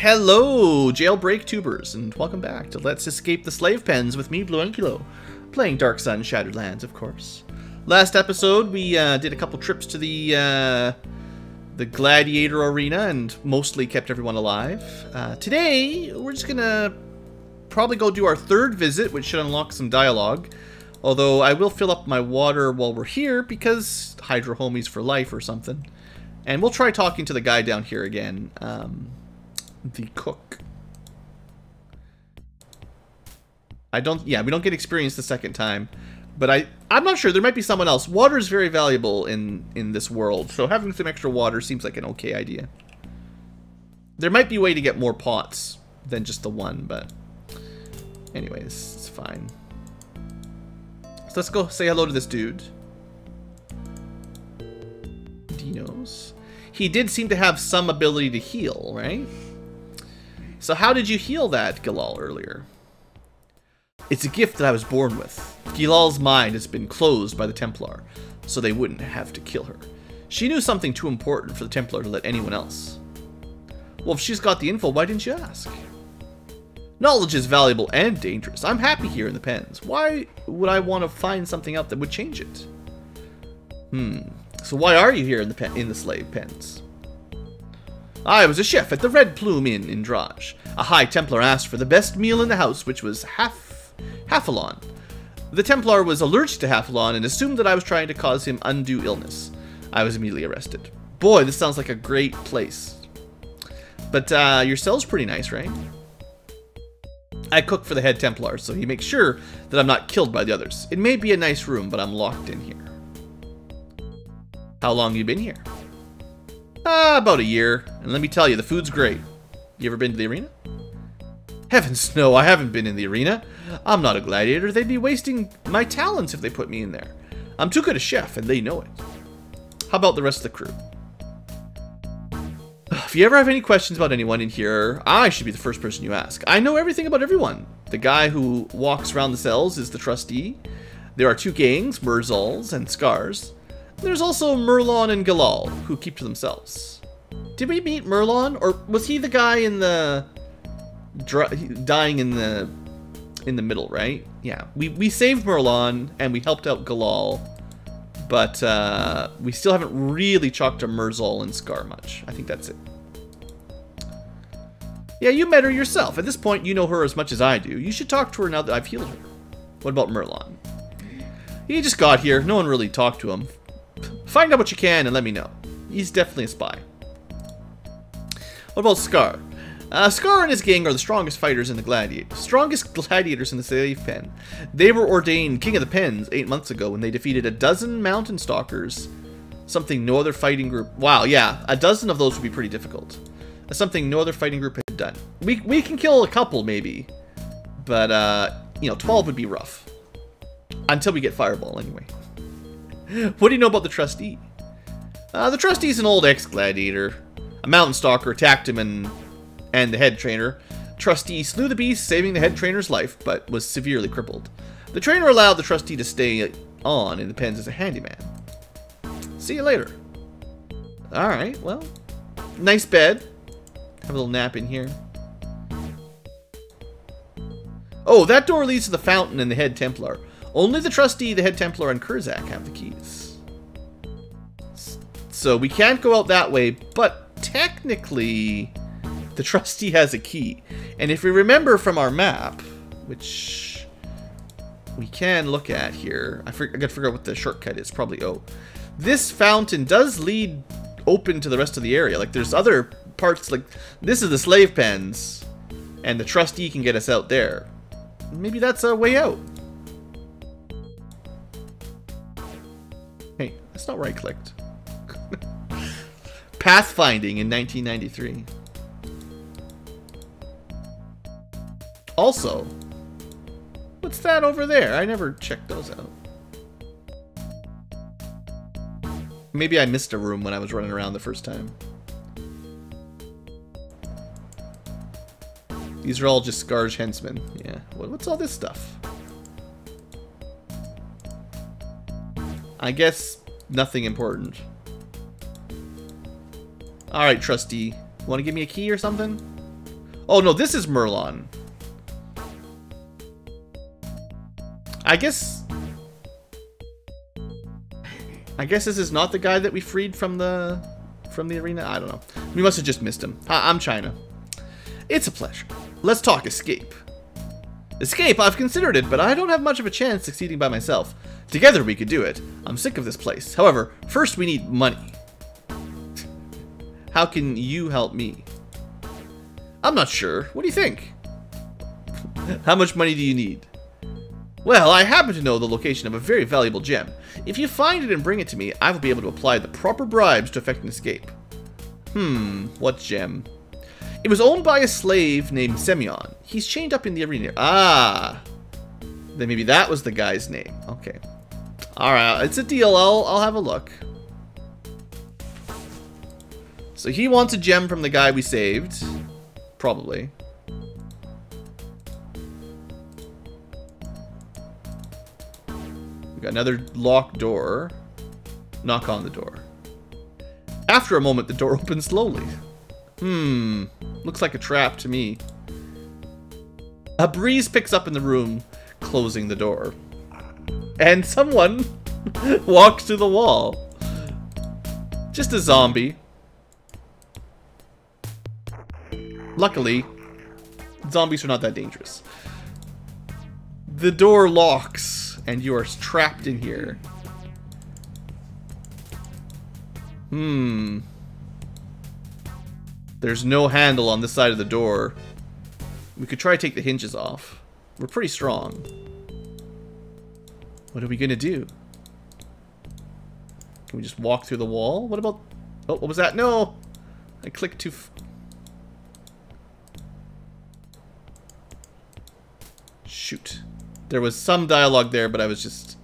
Hello, jailbreak tubers, and welcome back to Let's Escape the Slave Pens with me, BlueAnkylo, playing Dark Sun Shattered Lands, of course. Last episode, we did a couple trips to the gladiator arena and mostly kept everyone alive. Today, we're just gonna probably go do our third visit, which should unlock some dialogue. Although I will fill up my water while we're here because Hydro Homies for life or something. And we'll try talking to the guy down here again. The cook. We don't get experience the second time, but I'm not sure. There might be someone else. Water is very valuable in this world, so having some extra water seems like an okay idea. There might be a way to get more pots than just the one, but anyways, it's fine. So let's go say hello to this dude. Dinos. He did seem to have some ability to heal, right? So how did you heal that Gilal earlier? It's a gift that I was born with. Gilal's mind has been closed by the Templar, so they wouldn't have to kill her. She knew something too important for the Templar to let anyone else. Well, if she's got the info, why didn't you ask? Knowledge is valuable and dangerous. I'm happy here in the pens. Why would I want to find something out that would change it? So why are you here in the slave pens? I was a chef at the Red Plume Inn in Draj. A High Templar asked for the best meal in the house, which was Hafalon. The Templar was allergic to Hafalon and assumed that I was trying to cause him undue illness. I was immediately arrested. Boy, this sounds like a great place. But your cell's pretty nice, right? I cook for the head Templar, so he makes sure that I'm not killed by the others. It may be a nice room, but I'm locked in here. How long have you been here? About a year. And let me tell you, the food's great. You ever been to the arena? Heavens no, I haven't been in the arena. I'm not a gladiator. They'd be wasting my talents if they put me in there. I'm too good a chef, and they know it. How about the rest of the crew? If you ever have any questions about anyone in here, I should be the first person you ask. I know everything about everyone. The guy who walks around the cells is the trustee. There are two gangs, Merzols and Scars. There's also Merlon and Gilal, who keep to themselves. Did we meet Merlon, or was he the guy in the dying in the middle, right? Yeah, we saved Merlon and we helped out Gilal, but we still haven't really talked to Merzol and Scar much. I think that's it. Yeah, you met her yourself. At this point, you know her as much as I do. You should talk to her now that I've healed her. What about Merlon? He just got here. No one really talked to him. Find out what you can and let me know. He's definitely a spy. What about Scar? Scar and his gang are the strongest fighters in the gladiators in the slave pen. They were ordained king of the pens 8 months ago when they defeated a dozen mountain stalkers. Something no other fighting group... Wow, yeah, a dozen of those would be pretty difficult. Something no other fighting group had done. We can kill a couple maybe, but you know, 12 would be rough. Until we get Fireball anyway. What do you know about the trustee? The trustee's an old ex-gladiator. A mountain stalker attacked him and the head trainer. Trustee slew the beast, saving the head trainer's life, but was severely crippled. The trainer allowed the trustee to stay on in the pens as a handyman. See you later. Alright, well. Nice bed. Have a little nap in here. Oh, that door leads to the fountain and the head Templar. Only the trustee, the head Templar, and Kurzak have the keys. So we can't go out that way, but technically the trustee has a key. And if we remember from our map, which we can look at here, I gotta figure out what the shortcut is, probably O. This fountain does lead open to the rest of the area. Like there's other parts, like this is the slave pens, and the trustee can get us out there. Maybe that's a way out. Hey, that's not where I clicked. Pathfinding in 1993. Also, what's that over there? I never checked those out. Maybe I missed a room when I was running around the first time. These are all just Scar's henchmen. Yeah. What's all this stuff? I guess nothing important. Alright, trustee. Want to give me a key or something? Oh, no, this is Merlon. I guess this is not the guy that we freed from the arena. I don't know. We must have just missed him. I'm China. It's a pleasure. Let's talk escape. Escape, I've considered it, but I don't have much of a chance succeeding by myself. Together we could do it. I'm sick of this place. However, first we need money. How can you help me? I'm not sure. What do you think? How much money do you need? Well, I happen to know the location of a very valuable gem. If you find it and bring it to me, I will be able to apply the proper bribes to effect an escape. What gem? It was owned by a slave named Semyon. He's chained up in the arena. Ah! Then maybe that was the guy's name. Okay. Alright, it's a deal. I'll have a look. So he wants a gem from the guy we saved. Probably. We got another locked door. Knock on the door. After a moment, the door opens slowly. Looks like a trap to me. A breeze picks up in the room, closing the door. And someone walks through the wall. Just a zombie. Luckily, zombies are not that dangerous. The door locks, and you are trapped in here. There's no handle on this side of the door. We could try to take the hinges off. We're pretty strong. What are we gonna do? Can we just walk through the wall? What about... Oh, what was that? No! I clicked too... Shoot. There was some dialogue there, but I was just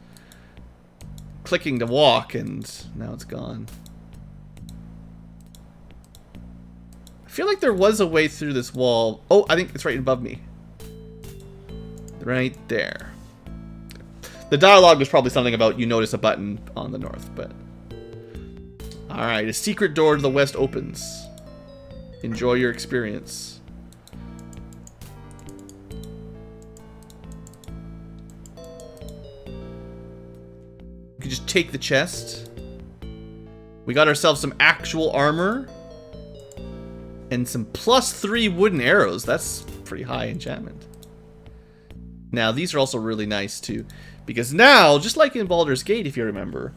clicking to walk, and now it's gone. I feel like there was a way through this wall. Oh, I think it's right above me. Right there. The dialogue was probably something about you notice a button on the north, but... Alright, a secret door to the west opens. Enjoy your experience. We could just take the chest. We got ourselves some actual armor. And some +3 wooden arrows. That's pretty high enchantment. Now, these are also really nice, too. Because now, just like in Baldur's Gate, if you remember,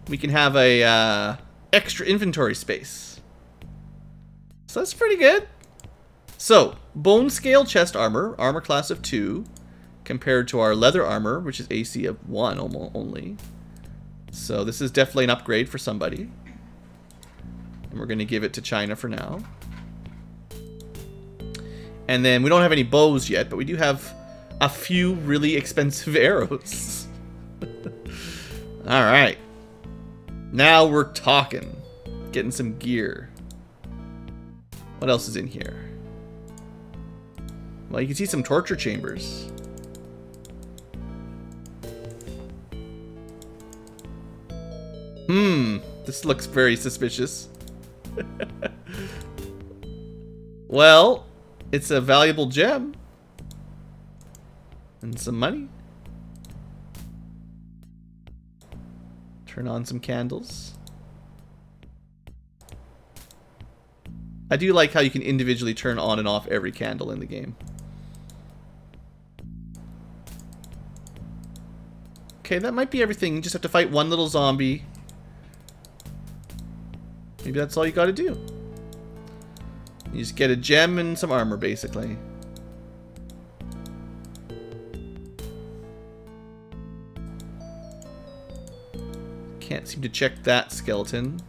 we can have a extra inventory space. So that's pretty good. So, bone scale chest armor, armor class of 2, compared to our leather armor, which is AC of 1 only. So this is definitely an upgrade for somebody. And we're going to give it to China for now. And then we don't have any bows yet, but we do have a few really expensive arrows. Alright. Now we're talking. Getting some gear. What else is in here? Well, you can see some torture chambers. This looks very suspicious. Well, it's a valuable gem. And some money. Turn on some candles. I do like how you can individually turn on and off every candle in the game. Okay, that might be everything. You just have to fight one little zombie. Maybe that's all you gotta do. You just get a gem and some armor, basically. Can't seem to check that skeleton.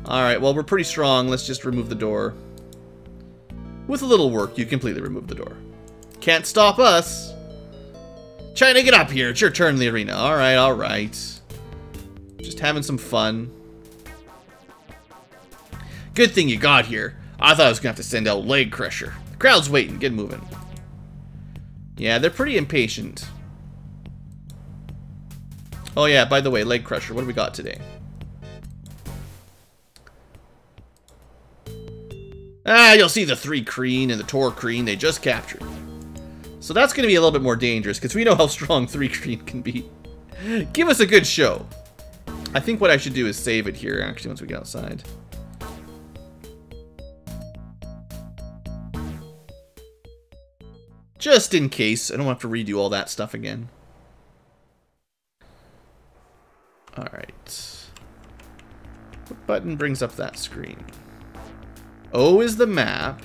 Alright, well, we're pretty strong. Let's just remove the door. With a little work, you completely remove the door. Can't stop us! China, get up here! It's your turn in the arena. Alright, alright. Just having some fun. Good thing you got here. I thought I was gonna have to send out Leg Crusher. The crowd's waiting. Get moving. Yeah, they're pretty impatient. Oh yeah, by the way, Leg Crusher, what do we got today? You'll see the Thri-kreen and the Thri-kreen they just captured. So that's going to be a little bit more dangerous, because we know how strong Thri-kreen can be. Give us a good show. I think what I should do is save it here, actually, once we get outside. Just in case. I don't have to redo all that stuff again. Alright. What button brings up that screen? O is the map.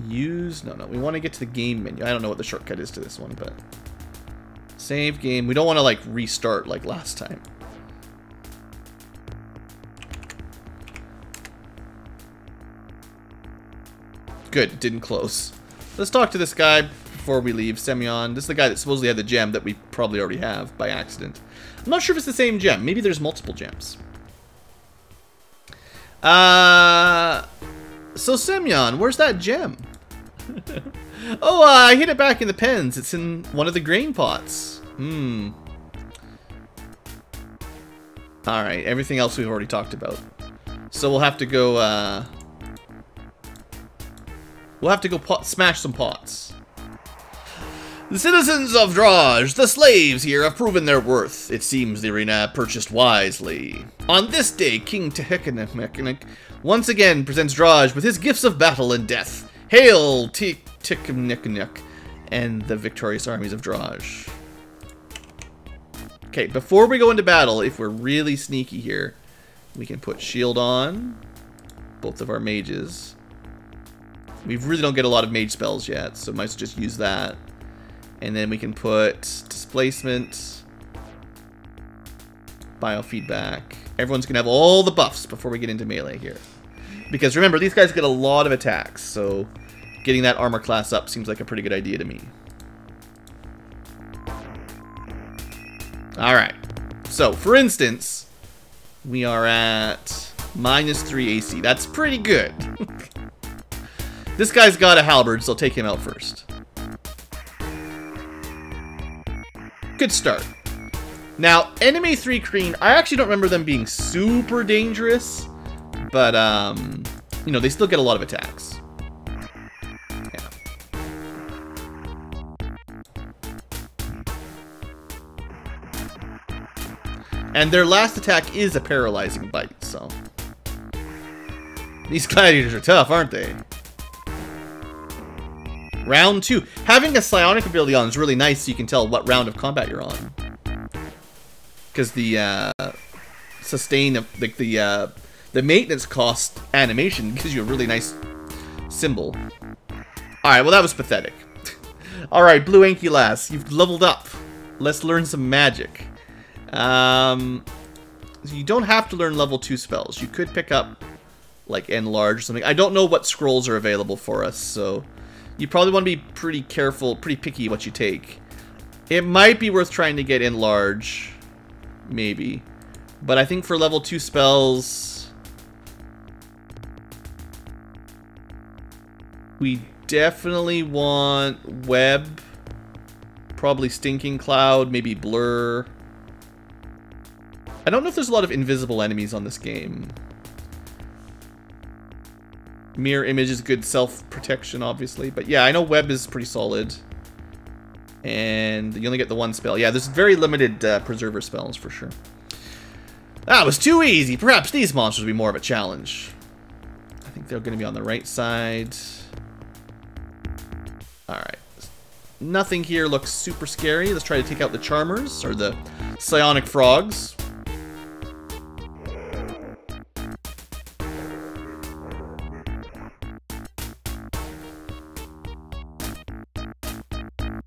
Use... No, we want to get to the game menu. I don't know what the shortcut is to this one, but... Save game. We don't want to, like, restart like last time. Good, didn't close. Let's talk to this guy before we leave, Semyon. This is the guy that supposedly had the gem that we probably already have by accident. I'm not sure if it's the same gem. Maybe there's multiple gems. So Semyon, where's that gem? Oh, I hid it back in the pens. It's in one of the grain pots. Alright, everything else we've already talked about. So we'll have to go, smash some pots. The citizens of Draj, the slaves here, have proven their worth. It seems the arena purchased wisely. On this day, King Tehekkanek once again presents Draj with his gifts of battle and death. Hail, Tehekkanek and the victorious armies of Draj. Okay, before we go into battle, if we're really sneaky here, we can put shield on both of our mages. We really don't get a lot of mage spells yet, so might just use that. And then we can put displacement, biofeedback. Everyone's going to have all the buffs before we get into melee here. Because remember, these guys get a lot of attacks, so getting that armor class up seems like a pretty good idea to me. Alright, so for instance, we are at -3 AC. That's pretty good. This guy's got a halberd, so I'll take him out first. Good start. Now, enemy Thri-kreen, I actually don't remember them being super dangerous, but, you know, they still get a lot of attacks. Yeah. And their last attack is a paralyzing bite, so... These gladiators are tough, aren't they? Round 2. Having a psionic ability on is really nice so you can tell what round of combat you're on. Because the sustain of the maintenance cost animation gives you a really nice symbol. Alright, well that was pathetic. Alright, BlueAnkylo, you've leveled up. Let's learn some magic. So you don't have to learn level 2 spells. You could pick up like Enlarge or something. I don't know what scrolls are available for us, so you probably want to be pretty careful, pretty picky what you take. It might be worth trying to get Enlarge, maybe. But I think for level 2 spells, we definitely want Web, probably Stinking Cloud, maybe Blur. I don't know if there's a lot of invisible enemies on this game. Mirror Image is good self-protection, obviously. But yeah, I know Web is pretty solid. And you only get the one spell. Yeah, there's very limited Preserver spells, for sure. That was too easy. Perhaps these monsters will be more of a challenge. I think they're going to be on the right side. Alright. Nothing here looks super scary. Let's try to take out the Charmers, or the Psionic Frogs.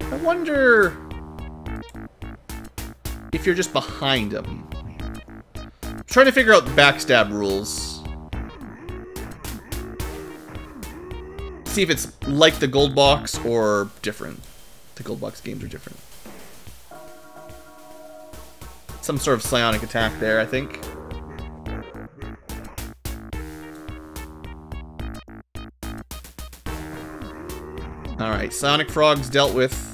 I wonder if you're just behind him. I'm trying to figure out the backstab rules. See if it's like the gold box or different. The gold box games are different. Some sort of psionic attack there, I think. Alright, Psionic Frogs dealt with.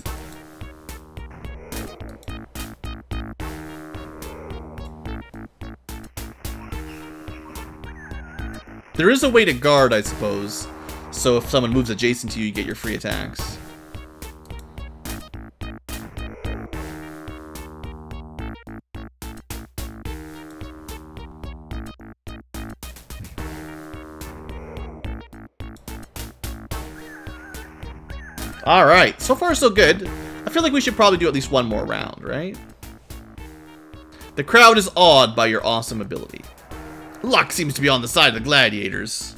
There is a way to guard, I suppose. So if someone moves adjacent to you, you get your free attacks. Alright, so far so good. I feel like we should probably do at least one more round, right? The crowd is awed by your awesome ability. Luck seems to be on the side of the gladiators.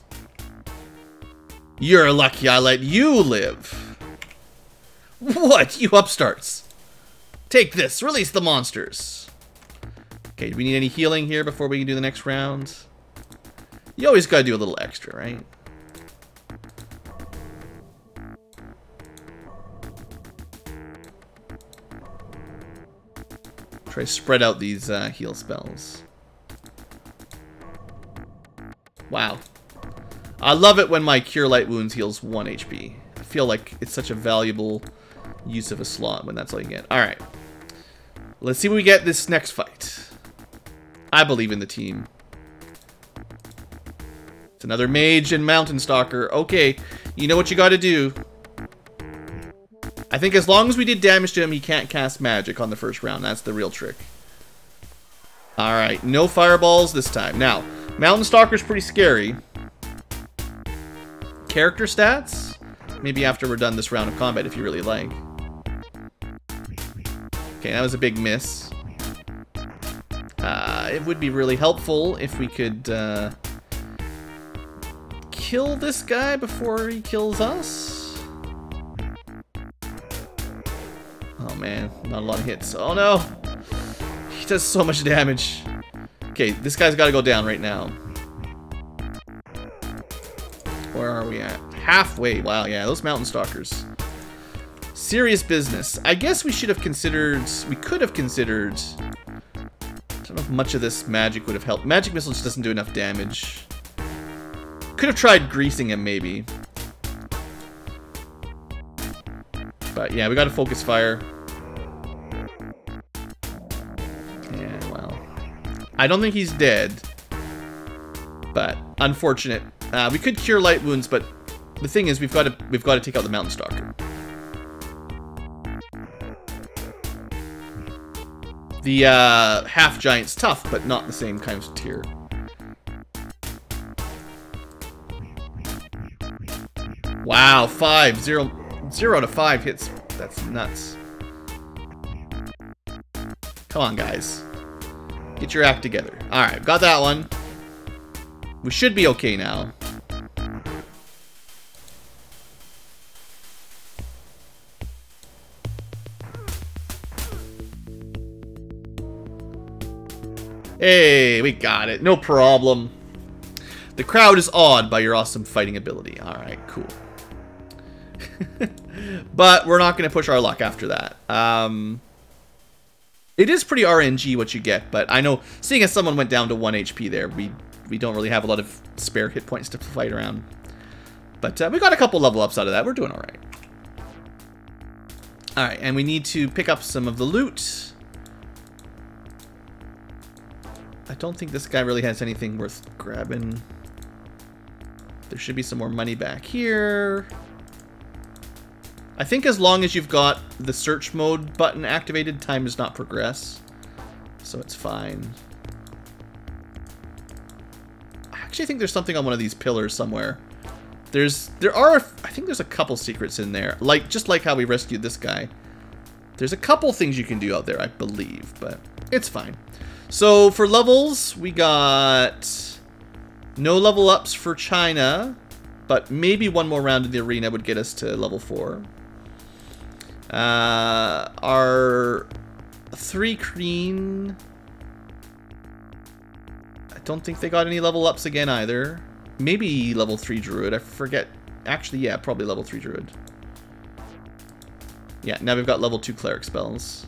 You're lucky I let you live. What, you upstarts? Take this, release the monsters. Okay, do we need any healing here before we can do the next round? You always gotta do a little extra, right? Try to spread out these heal spells. Wow. I love it when my Cure Light Wounds heals 1 HP. I feel like it's such a valuable use of a slot when that's all you get. Alright. Let's see what we get this next fight. I believe in the team. It's another mage and mountain stalker. Okay, you know what you gotta do. I think as long as we did damage to him, he can't cast magic on the first round. That's the real trick. Alright, no fireballs this time. Now, Mountain Stalker's pretty scary. Character stats? Maybe after we're done this round of combat, if you really like. Okay, that was a big miss. It would be really helpful if we could kill this guy before he kills us. Oh man, not a lot of hits. Oh no! He does so much damage. Okay, this guy's gotta go down right now. Where are we at? Halfway. Wow, yeah, those mountain stalkers. Serious business. I guess we should have considered... We could have considered... I don't know if much of this magic would have helped. Magic Missile just doesn't do enough damage. Could have tried greasing him, maybe. But yeah, we gotta focus fire. Yeah, well. I don't think he's dead. But unfortunate. We could cure light wounds, but the thing is we've got to take out the mountain stalker. The half giant's tough, but not the same kind of tier. Wow, 0 to 5 hits. That's nuts. Come on, guys. Get your act together. Alright, got that one. We should be okay now. Hey, we got it. No problem. The crowd is awed by your awesome fighting ability. Alright, cool. But we're not going to push our luck after that. It is pretty RNG what you get, but I know, seeing as someone went down to 1 HP there, we don't really have a lot of spare hit points to fight around. But we got a couple level ups out of that. We're doing alright. Alright, and we need to pick up some of the loot. I don't think this guy really has anything worth grabbing. There should be some more money back here. I think as long as you've got the search mode button activated, time does not progress. So it's fine. I actually think there's something on one of these pillars somewhere. I think there's a couple secrets in there. Just like how we rescued this guy. There's a couple things you can do out there, I believe, but it's fine. So for levels, we got no level ups for China, but maybe one more round in the arena would get us to level 4. Our Thri-kreen, I don't think they got any level ups again either. Maybe level 3 druid, I forget. Actually, yeah, probably level 3 druid. Yeah, now we've got level 2 cleric spells.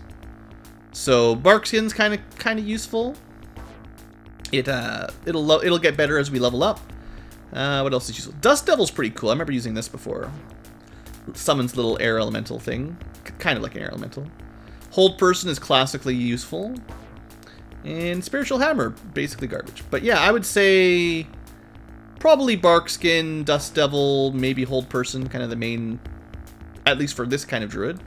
So Barkskin's kind of useful. It'll get better as we level up. What else is useful? Dust Devil's pretty cool. I remember using this before. Summons little air elemental thing, kind of like an air elemental. Hold Person is classically useful, and Spiritual Hammer basically garbage. But yeah, I would say Probably Barkskin, Dust Devil, maybe Hold Person, kind of the main, at least for this kind of druid.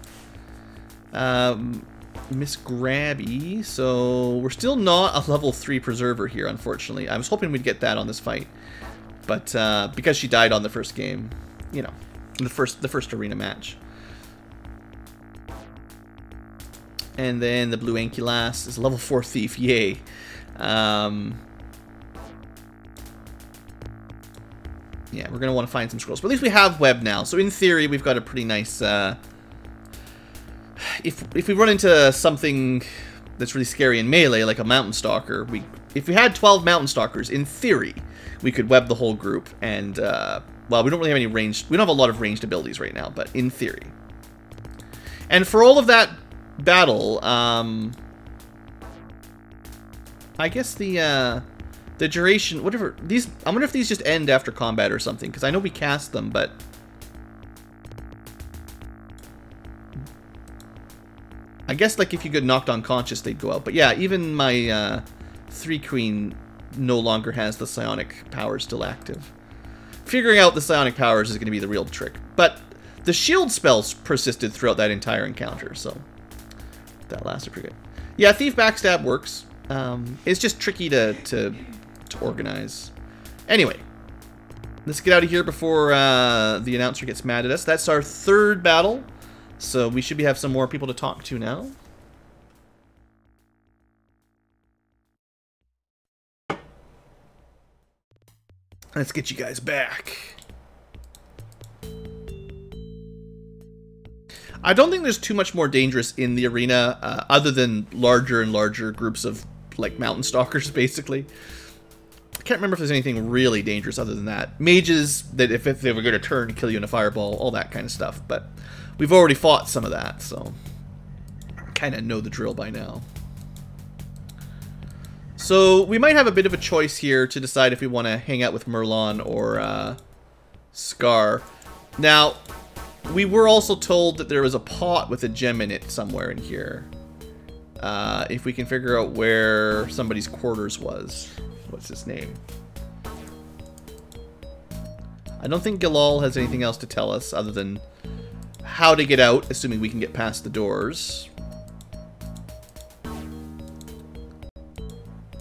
Miss Grabby, so we're still not a level 3 Preserver here, unfortunately. I was hoping we'd get that on this fight, but because she died on the first game, you know, the first arena match. And then the BlueAnkylo is a level 4 Thief, yay. Yeah, we're going to want to find some scrolls. But at least we have web now. So in theory, we've got a pretty nice... If we run into something that's really scary in melee, like a Mountain Stalker, if we had 12 Mountain Stalkers, in theory, we could web the whole group. And, well, we don't really have any ranged... We don't have a lot of ranged abilities right now, but in theory. And for all of that battle, I guess the duration, whatever, these, I wonder if these just end after combat or something, because I know we cast them, but I guess, like, if you get knocked unconscious, they'd go out. But yeah, even my Thri-kreen no longer has the psionic power still active. Figuring out the psionic powers is going to be the real trick. But the shield spells persisted throughout that entire encounter, so that lasted pretty good. Yeah, Thief Backstab works. It's just tricky to organize. Anyway, let's get out of here before the announcer gets mad at us. That's our third battle, so we should have some more people to talk to now. Let's get you guys back. I don't think there's too much more dangerous in the arena, other than larger and larger groups of, like, Mountain Stalkers, basically. I can't remember if there's anything really dangerous other than that. Mages, that if they were going to turn, kill you in a fireball, all that kind of stuff. But we've already fought some of that, so kind of know the drill by now. So we might have a bit of a choice here to decide if we want to hang out with Merlon or Scar. Now, we were also told that there was a pot with a gem in it somewhere in here. If we can figure out where somebody's quarters was. What's his name? I don't think Gilal has anything else to tell us other than how to get out, assuming we can get past the doors.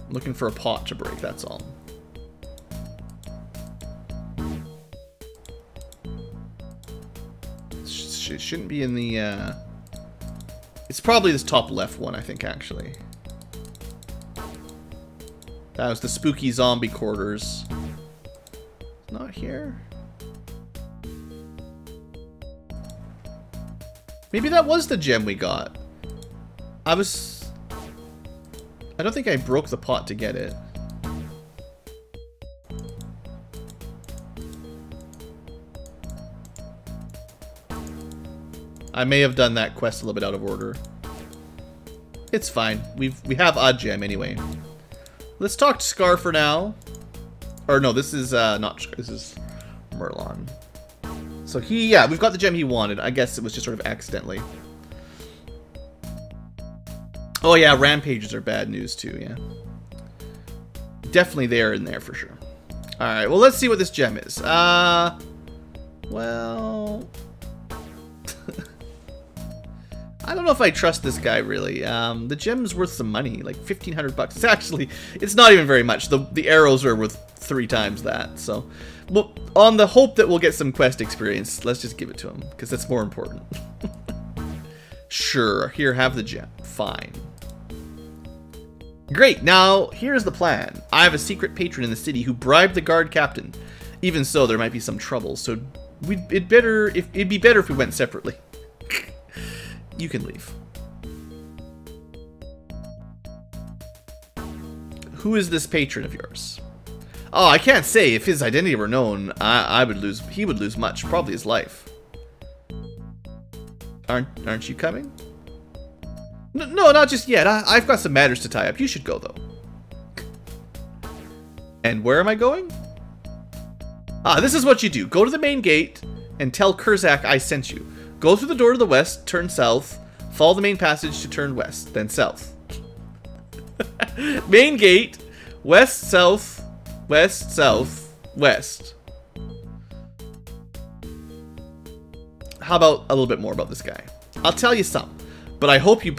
Looking for a pot to break, that's all. It shouldn't be in the, it's probably this top left one, I think, actually. That was the spooky zombie quarters. Not here. Maybe that was the gem we got. I don't think I broke the pot to get it. I may have done that quest a little bit out of order. It's fine. We have a gem anyway. Let's talk to Scar for now. Or no, this is not Scar. This is Merlon. So yeah, we've got the gem he wanted. I guess it was just sort of accidentally. Oh yeah, rampages are bad news too, yeah. Definitely there in there for sure. Alright, well, let's see what this gem is. Well... I don't know if I trust this guy, really. The gem's worth some money, like 1,500 bucks. It's actually, it's not even very much. The arrows are worth 3 times that, so... Well, on the hope that we'll get some quest experience, let's just give it to him, because that's more important. Sure, here, have the gem. Fine. Great, now, here's the plan. I have a secret patron in the city who bribed the guard captain. Even so, there might be some trouble, so it'd be better if we went separately. You can leave. Who is this patron of yours? Oh, I can't say. If his identity were known, he would lose much, probably his life. Aren't you coming? No, not just yet. I've got some matters to tie up. You should go, though. And where am I going? This is what you do. Go to the main gate and tell Kurzak I sent you. Go through the door to the west, turn south, follow the main passage to turn west, then south. Main gate, west, south, West. How about a little bit more about this guy? I'll tell you some, but I hope you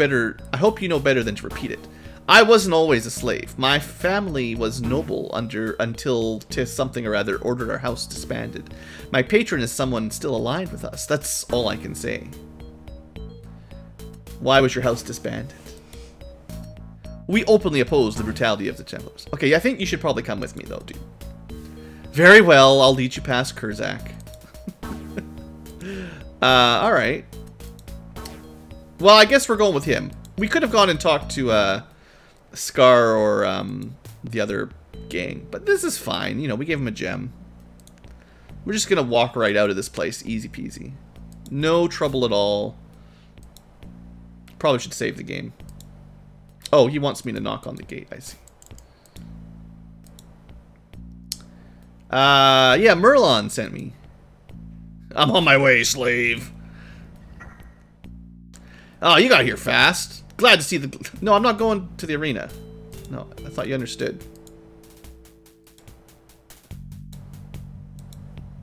know better than to repeat it. I wasn't always a slave. My family was noble until something or other ordered our house disbanded. My patron is someone still aligned with us. That's all I can say. Why was your house disbanded? We openly oppose the brutality of the Templars. Okay, I think you should probably come with me, though, dude. Very well, I'll lead you past Kurzak. Alright. Well, I guess we're going with him. We could have gone and talked to, Scar or, the other gang. But this is fine. You know, we gave him a gem. We're just gonna walk right out of this place. Easy peasy. No trouble at all. Probably should save the game. Oh, he wants me to knock on the gate. I see. Yeah, Merlon sent me. I'm on my way, slave. Oh, you got here fast. Glad to see the... No, I'm not going to the arena. No, I thought you understood.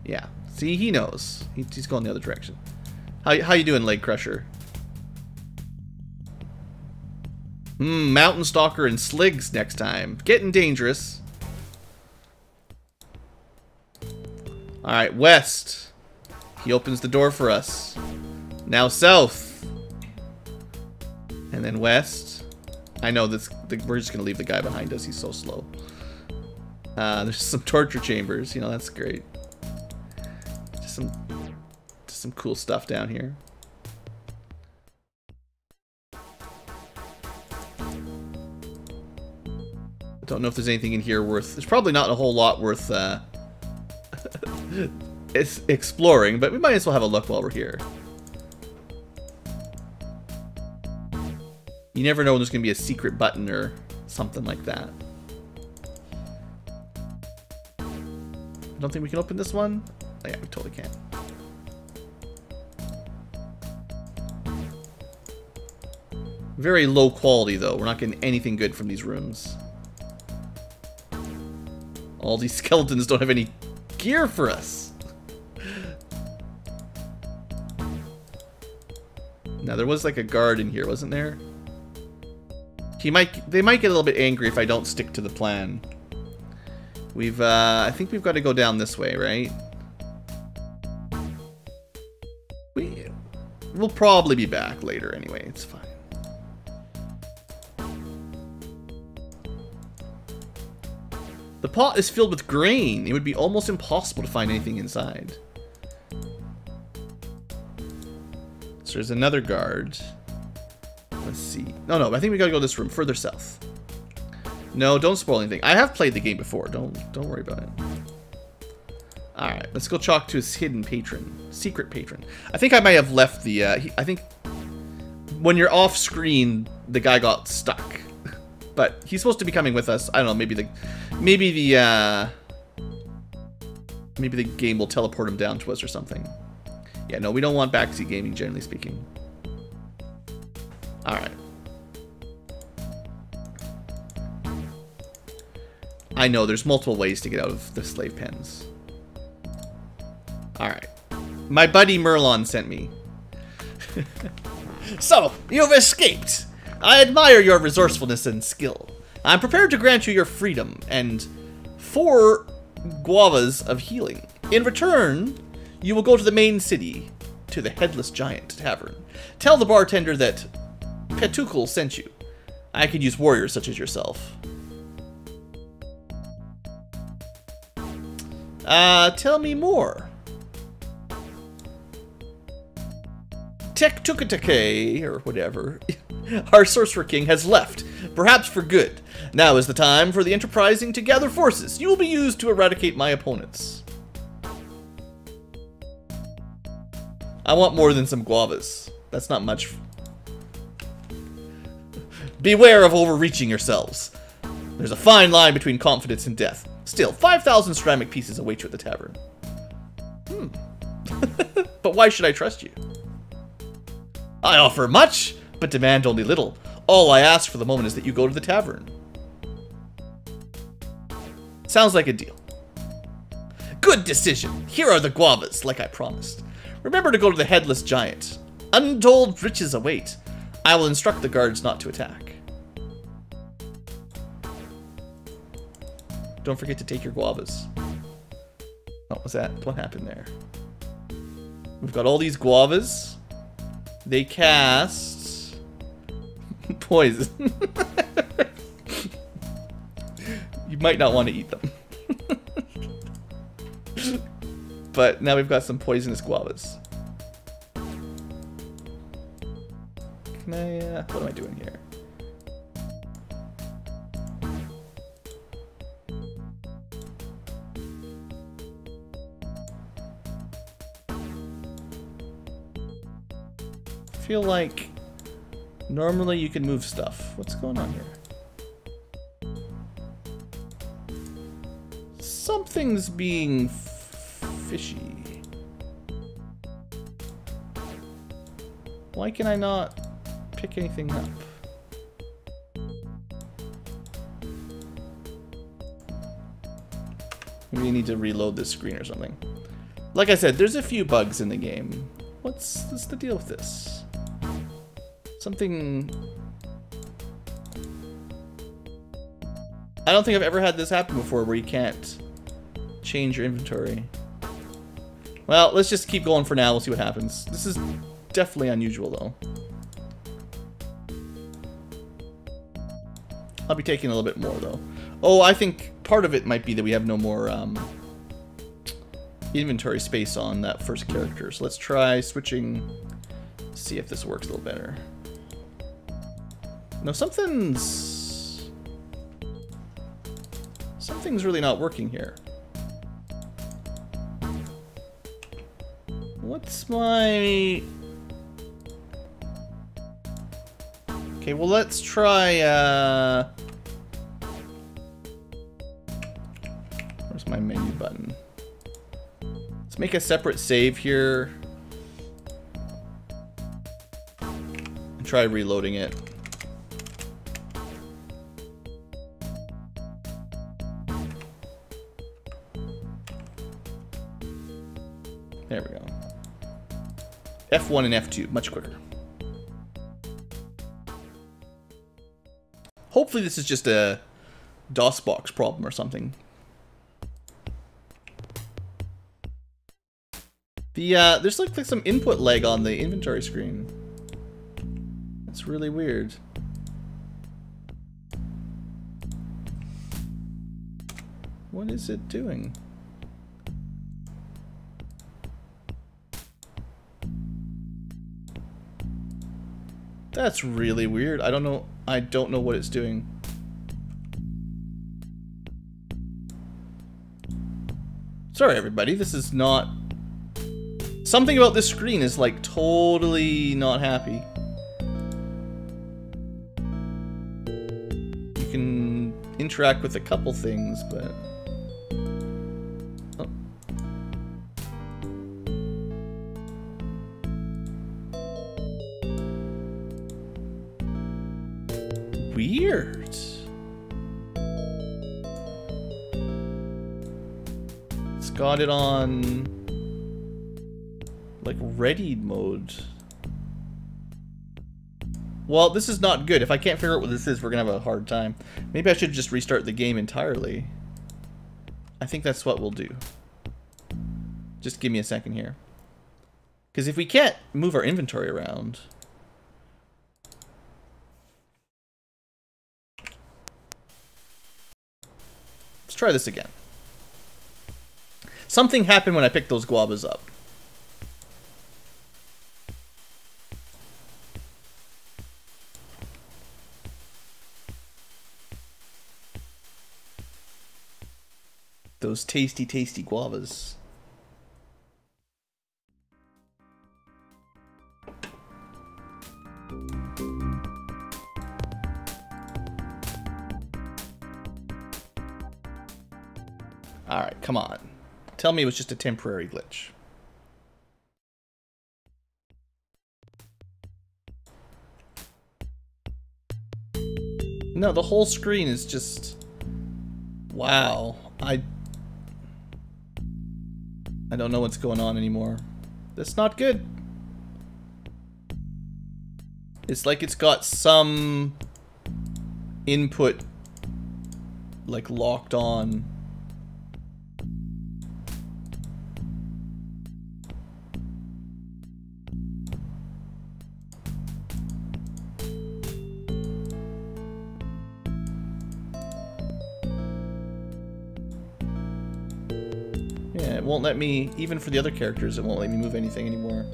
Yeah. See, he knows. He's going the other direction. How you doing, Leg Crusher? Mountain Stalker and Sligs next time. Getting dangerous. Alright, west. He opens the door for us. Now south. And then west. I know this. We're just going to leave the guy behind us. He's so slow. There's some torture chambers. You know, that's great. Just some cool stuff down here. Don't know if there's anything in here worth... There's probably not a whole lot worth it's exploring, but we might as well have a look while we're here. You never know when there's going to be a secret button or something like that. I don't think we can open this one. Oh, yeah, we totally can. Very low quality, though. We're not getting anything good from these rooms. All these skeletons don't have any gear for us. Now, there was like a guard in here, wasn't there? They might get a little bit angry if I don't stick to the plan. I think we've got to go down this way, right? We'll probably be back later anyway. It's fine. The pot is filled with grain. It would be almost impossible to find anything inside. So there's another guard. Let's see. No, I think we gotta go this room further south. No, don't spoil anything. I have played the game before. Don't worry about it. Alright, let's go talk to his hidden patron. Secret patron. I think I might have left the... I think when you're off screen, the guy got stuck. But he's supposed to be coming with us. I don't know, maybe the game will teleport him down to us or something. Yeah, no, we don't want backseat gaming, generally speaking. Alright. I know, there's multiple ways to get out of the slave pens. Alright. My buddy Merlon sent me. So, you've escaped! I admire your resourcefulness and skill. I'm prepared to grant you your freedom and 4 guavas of healing. In return, you will go to the main city, to the Headless Giant Tavern. Tell the bartender that Petukul sent you. I could use warriors such as yourself. Tell me more. Tek Tukatake, or whatever. Our Sorcerer King has left, perhaps for good. Now is the time for the enterprising to gather forces. You will be used to eradicate my opponents. I want more than some guavas. That's not much. Beware of overreaching yourselves. There's a fine line between confidence and death. Still, 5,000 ceramic pieces await you at the tavern. But why should I trust you? I offer much, but demand only little. All I ask for the moment is that you go to the tavern. Sounds like a deal. Good decision. Here are the guavas, like I promised. Remember to go to the headless giant. Untold riches await. I will instruct the guards not to attack. Don't forget to take your guavas. What was that? What happened there? We've got all these guavas. They cast poison. You might not want to eat them. But now we've got some poisonous guavas. Can I, what am I doing here? I feel like normally you can move stuff. What's going on here? Something's being fishy. Why can I not pick anything up? Maybe I need to reload this screen or something. Like I said, there's a few bugs in the game. What's the deal with this? Something... I don't think I've ever had this happen before where you can't change your inventory. Well, let's just keep going for now. We'll see what happens. This is definitely unusual, though. I'll be taking a little bit more, though. Oh, I think part of it might be that we have no more inventory space on that first character. So let's try switching, see if this works a little better. No, something's really not working here. What's my... Okay, well, let's try, where's my menu button? Let's make a separate save here. And try reloading it. There we go. F1 and F2, much quicker. Hopefully this is just a DOSBox problem or something. There's like some input lag on the inventory screen. It's really weird. What is it doing? That's really weird. I don't know what it's doing. Sorry everybody, this is not... Something about this screen is like totally not happy. You can interact with a couple things, but... Oh. Weird. It's got it on like readied mode. Well, this is not good. If I can't figure out what this is, we're gonna have a hard time. Maybe I should just restart the game entirely. I think that's what we'll do. Just give me a second here. Because if we can't move our inventory around... Let's try this again. Something happened when I picked those guavas up. Those tasty, tasty guavas. Alright, come on. Tell me it was just a temporary glitch. No, the whole screen is just... Wow. I don't know what's going on anymore. That's not good. It's like it's got some input like locked on. Yeah, it won't let me, even for the other characters, it won't let me move anything anymore.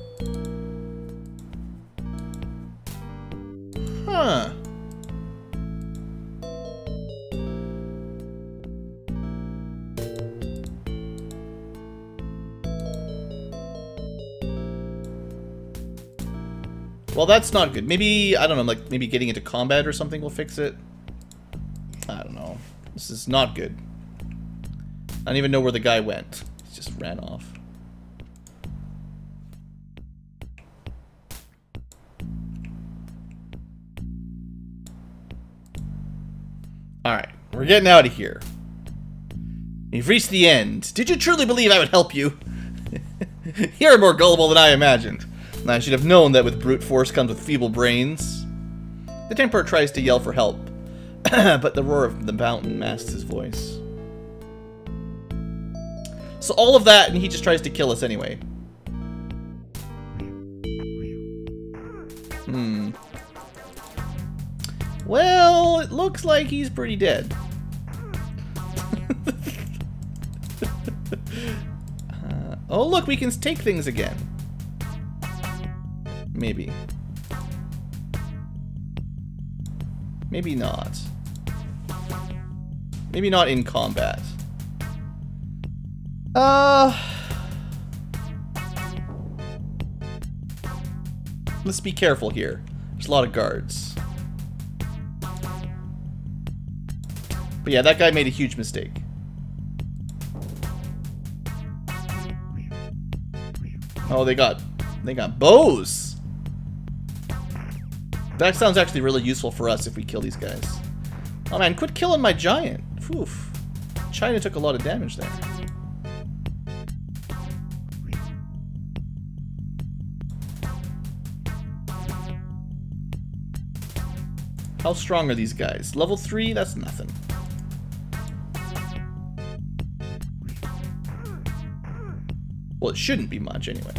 Huh. Well, that's not good. Maybe, I don't know, like maybe getting into combat or something will fix it. I don't know. This is not good. I don't even know where the guy went. He just ran off. Alright, we're getting out of here. You've reached the end. Did you truly believe I would help you? You're more gullible than I imagined. I should have known that with brute force comes with feeble brains. The Temper tries to yell for help, but the roar of the mountain masks his voice. So all of that, and he just tries to kill us anyway. Well, it looks like he's pretty dead. Oh look, we can take things again. Maybe. Maybe not. Maybe not in combat. Let's be careful here. There's a lot of guards. But yeah, that guy made a huge mistake. Oh, they got bows. That sounds actually really useful for us if we kill these guys. Oh man, quit killing my giant. Oof. China took a lot of damage there. How strong are these guys? Level 3? That's nothing. Well, it shouldn't be much anyway.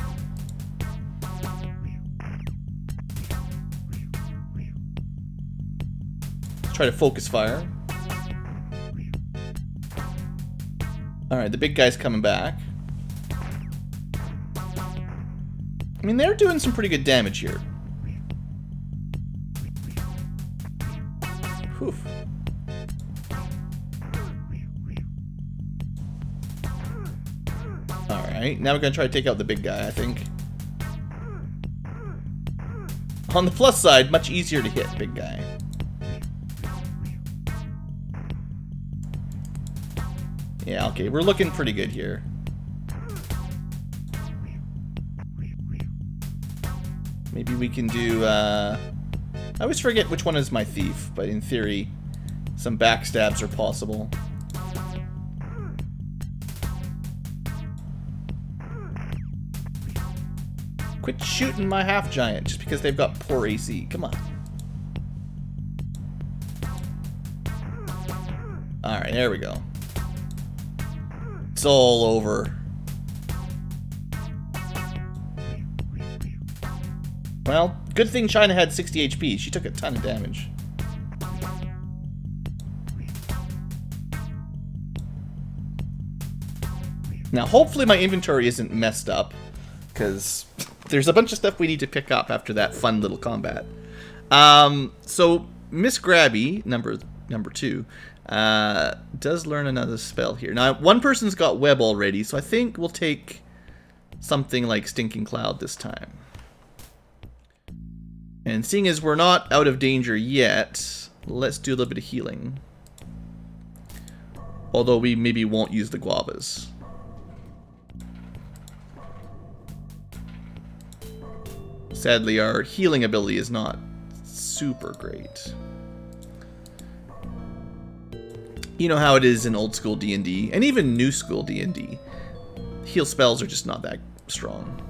Try to focus fire. Alright, the big guy's coming back. I mean, they're doing some pretty good damage here. Whew. Alright, now we're gonna try to take out the big guy, I think. On the plus side, much easier to hit, big guy. Yeah, okay, we're looking pretty good here. Maybe we can do, I always forget which one is my thief, but in theory, some backstabs are possible. Quit shooting my half-giant just because they've got poor AC. Come on. Alright, there we go. It's all over. Well, good thing China had 60 HP. She took a ton of damage. Now, hopefully my inventory isn't messed up, because there's a bunch of stuff we need to pick up after that fun little combat. So, Miss Grabby, number 2, does learn another spell here. Now, one person's got web already, so I think we'll take something like Stinking Cloud this time. And seeing as we're not out of danger yet, let's do a little bit of healing. Although we maybe won't use the guavas. Sadly, our healing ability is not super great. You know how it is in old school D&D, and even new school D&D. heal spells are just not that strong.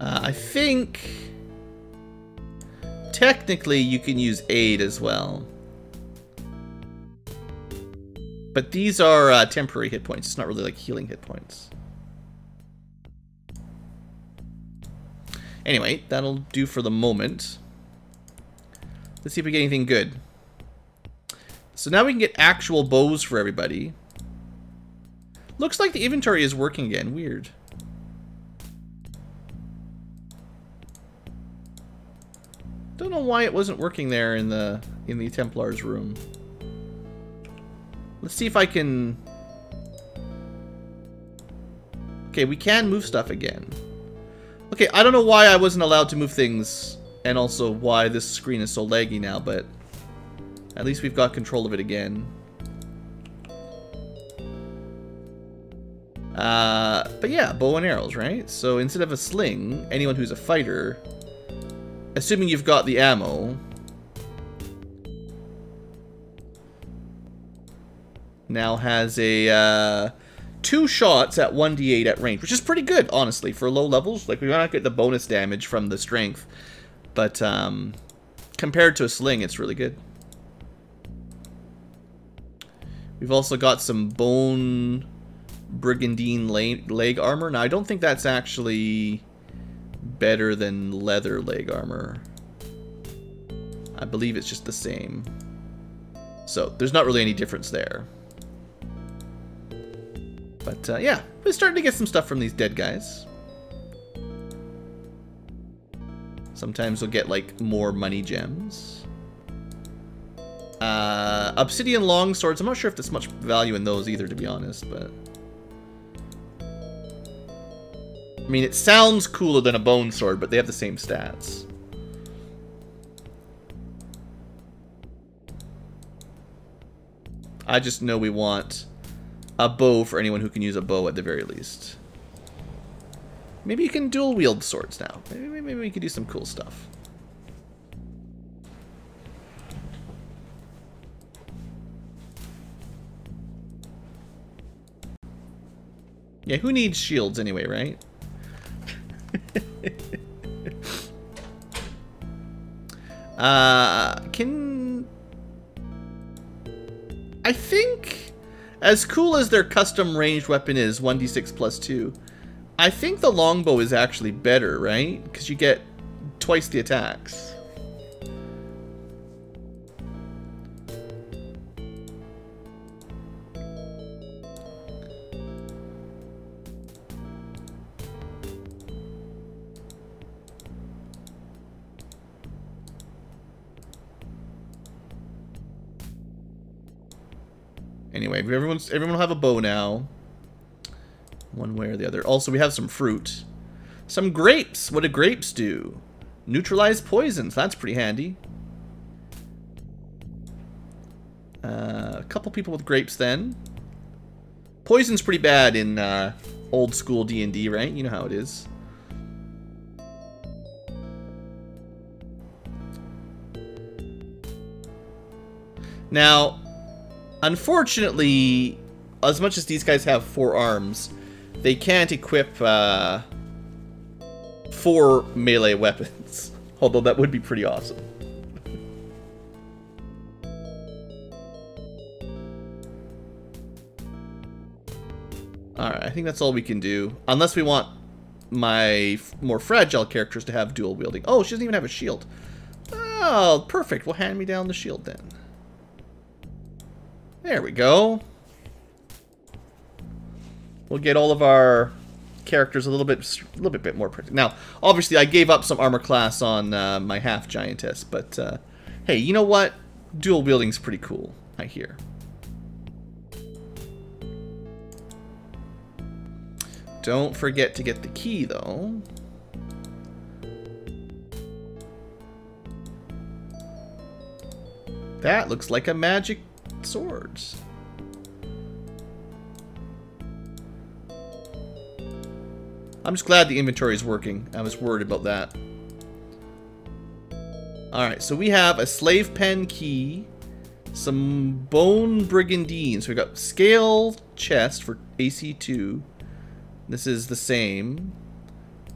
I think technically you can use aid as well. But these are temporary hit points. It's not really like healing hit points. Anyway, that'll do for the moment. Let's see if we get anything good. So now we can get actual bows for everybody. Looks like the inventory is working again. Weird. Don't know why it wasn't working there in the Templar's room. Let's see if I can... Okay, we can move stuff again. Okay, I don't know why I wasn't allowed to move things, and also why this screen is so laggy now, but at least we've got control of it again. But yeah, bow and arrows, right? So instead of a sling, anyone who's a fighter, assuming you've got the ammo, now has a 2 shots at 1d8 at range, which is pretty good, honestly, for low levels. Like, we might not get the bonus damage from the strength, but compared to a sling, it's really good. We've also got some bone brigandine leg armor. Now, I don't think that's actually better than leather leg armor. I believe it's just the same. So, there's not really any difference there. But, yeah, we're starting to get some stuff from these dead guys. Sometimes we'll get, like, more money gems. Obsidian longswords. I'm not sure if there's much value in those either, to be honest, but... I mean, it sounds cooler than a bone sword, but they have the same stats. I just know we want a bow for anyone who can use a bow at the very least. Maybe you can dual wield swords now. Maybe we can do some cool stuff. Yeah, who needs shields anyway, right? I think, as cool as their custom ranged weapon is, 1d6 plus 2, I think the longbow is actually better, right? Because you get twice the attacks. Anyway, everyone will have a bow now. One way or the other. Also, we have some fruit. Some grapes. What do grapes do? Neutralize poisons. That's pretty handy. A couple people with grapes then. Poison's pretty bad in old school D&D, right? You know how it is. Now, unfortunately, as much as these guys have 4 arms, they can't equip 4 melee weapons. Although that would be pretty awesome. Alright, I think that's all we can do. Unless we want my more fragile characters to have dual wielding. Oh, she doesn't even have a shield. Oh, perfect. Well, hand me down the shield then. There we go. We'll get all of our characters a little bit more protected. Now, obviously, I gave up some armor class on my half giantess, but hey, you know what? Dual wielding's pretty cool, I hear. Don't forget to get the key, though. That looks like a magic sword. I'm just glad the inventory is working. I was worried about that. Alright, so we have a slave pen key, Some bone brigandine. So we got scale chest for AC2. This is the same.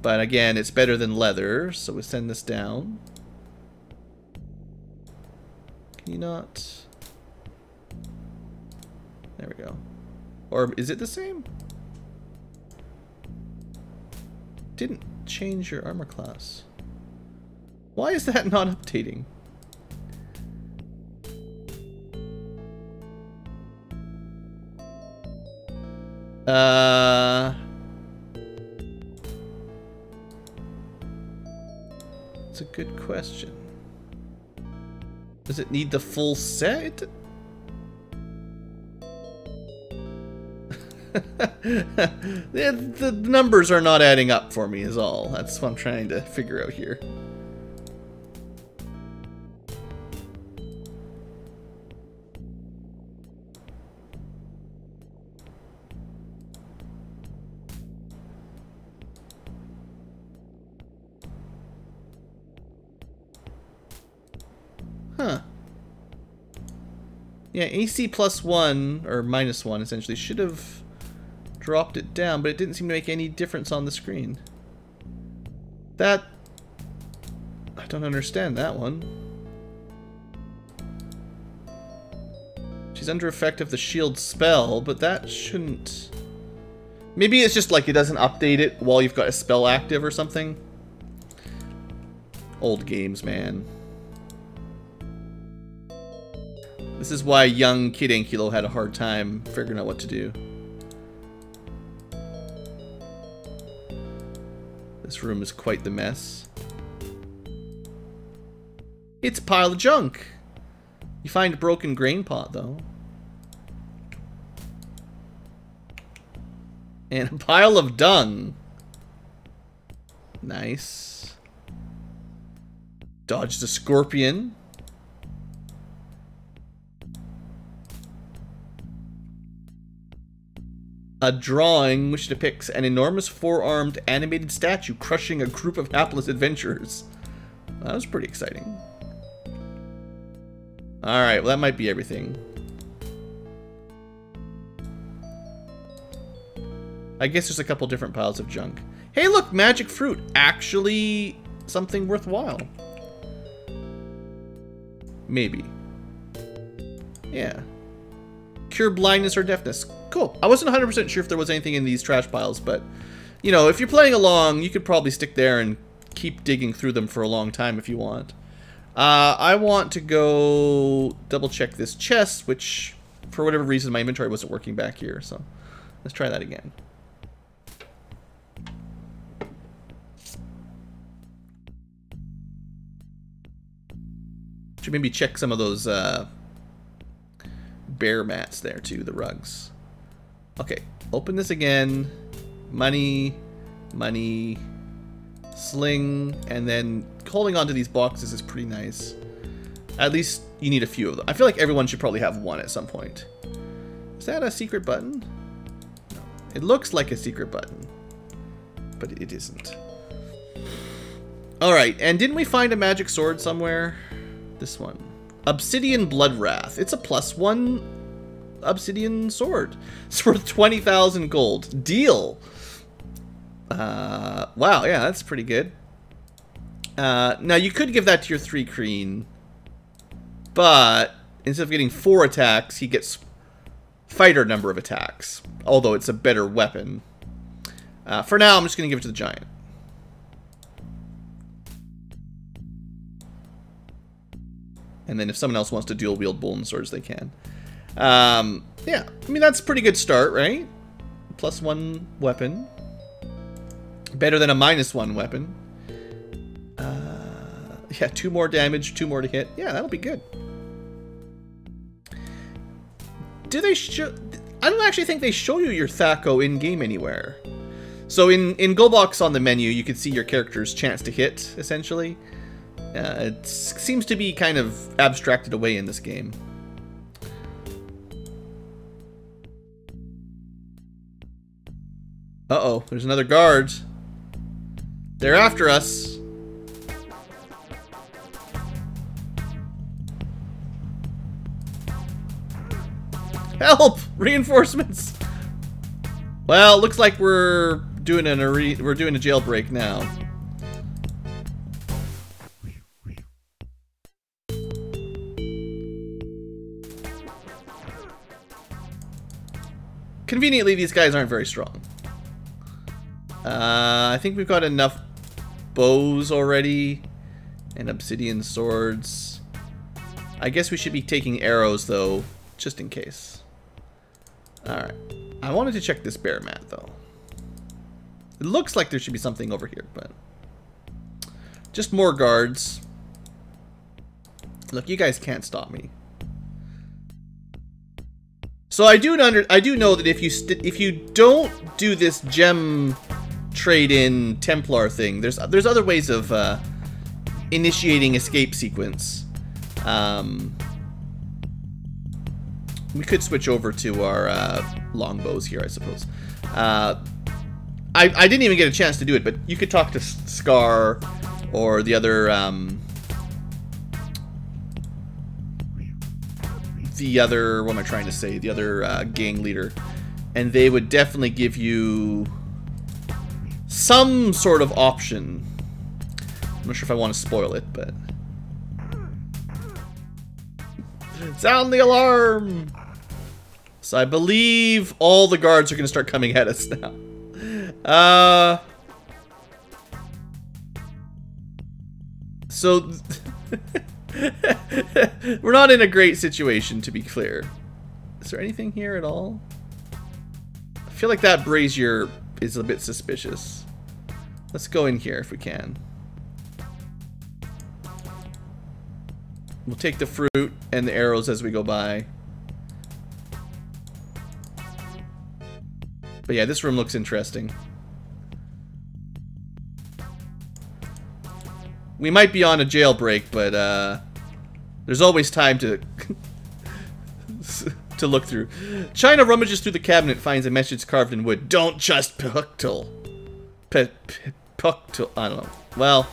But again, it's better than leather. So we send this down. Can you not? There we go. Or is it the same? Didn't change your armor class. Why is that not updating? It's a good question. Does it need the full set? The numbers are not adding up for me is all. That's what I'm trying to figure out here. Huh. Yeah, AC +1, or -1 essentially, should have dropped it down, but it didn't seem to make any difference on the screen. That... I don't understand that one. She's under effect of the shield spell, but that shouldn't... Maybe it's just like it doesn't update it while you've got a spell active or something. Old games, man. This is why young Kid Ankylo had a hard time figuring out what to do. This room is quite the mess. It's a pile of junk. You find a broken grain pot, though. And a pile of dung. Nice. Dodged a scorpion. A drawing which depicts an enormous four-armed animated statue crushing a group of hapless adventurers. That was pretty exciting. Alright, well that might be everything. I guess there's a couple different piles of junk. Hey look, magic fruit. Actually something worthwhile. Maybe. Yeah. Cure blindness or deafness. Cool. I wasn't 100% sure if there was anything in these trash piles, but, you know, if you're playing along, you could probably stick there and keep digging through them for a long time if you want. I want to go double check this chest, which, for whatever reason, my inventory wasn't working back here, so let's try that again. Should maybe check some of those, bear mats there too, the rugs. Okay, open this again. Money, money, sling, and then holding onto these boxes is pretty nice. At least you need a few of them. I feel like everyone should probably have one at some point. Is that a secret button? No. It looks like a secret button, but it isn't. Alright, and didn't we find a magic sword somewhere? This one. Obsidian Blood Wrath. It's a +1 obsidian sword. It's worth 20,000 gold. Deal! Wow, yeah, that's pretty good. Now, you could give that to your Thri-kreen, but instead of getting 4 attacks, he gets fighter number of attacks, although it's a better weapon. For now, I'm just going to give it to the giant. And then if someone else wants to dual wield Bolden swords, they can. Yeah, I mean, that's a pretty good start, right? +1 weapon. Better than a -1 weapon. Yeah, 2 more damage, 2 more to hit. Yeah, that'll be good. Do they show... I don't actually think they show you your Thaco in-game anywhere. So in GoBox on the menu, you can see your character's chance to hit, essentially. It seems to be kind of abstracted away in this game. Uh-oh, there's another guard. They're after us. Help! Reinforcements! Well, looks like we're doing a jailbreak now. Conveniently, these guys aren't very strong. I think we've got enough bows already and obsidian swords. I guess we should be taking arrows, though, just in case. Alright. I wanted to check this bear mat, though. It looks like there should be something over here, but... just more guards. Look, you guys can't stop me. So I do know that if you don't do this gem trade-in Templar thing, there's other ways of initiating escape sequence. We could switch over to our longbows here, I suppose. I didn't even get a chance to do it, but you could talk to Scar or the other what am I trying to say? The other gang leader, and they would definitely give you some sort of option. I'm not sure if I want to spoil it, but sound the alarm. So I believe all the guards are going to start coming at us now. So we're not in a great situation, to be clear. Is there anything here at all? I feel like that brazier is a bit suspicious. Let's go in here if we can. We'll take the fruit and the arrows as we go by. But yeah, this room looks interesting. We might be on a jailbreak, but there's always time to to look through. China rummages through the cabinet, finds a message carved in wood. Don't just puctal. Puctal. I don't know. Well,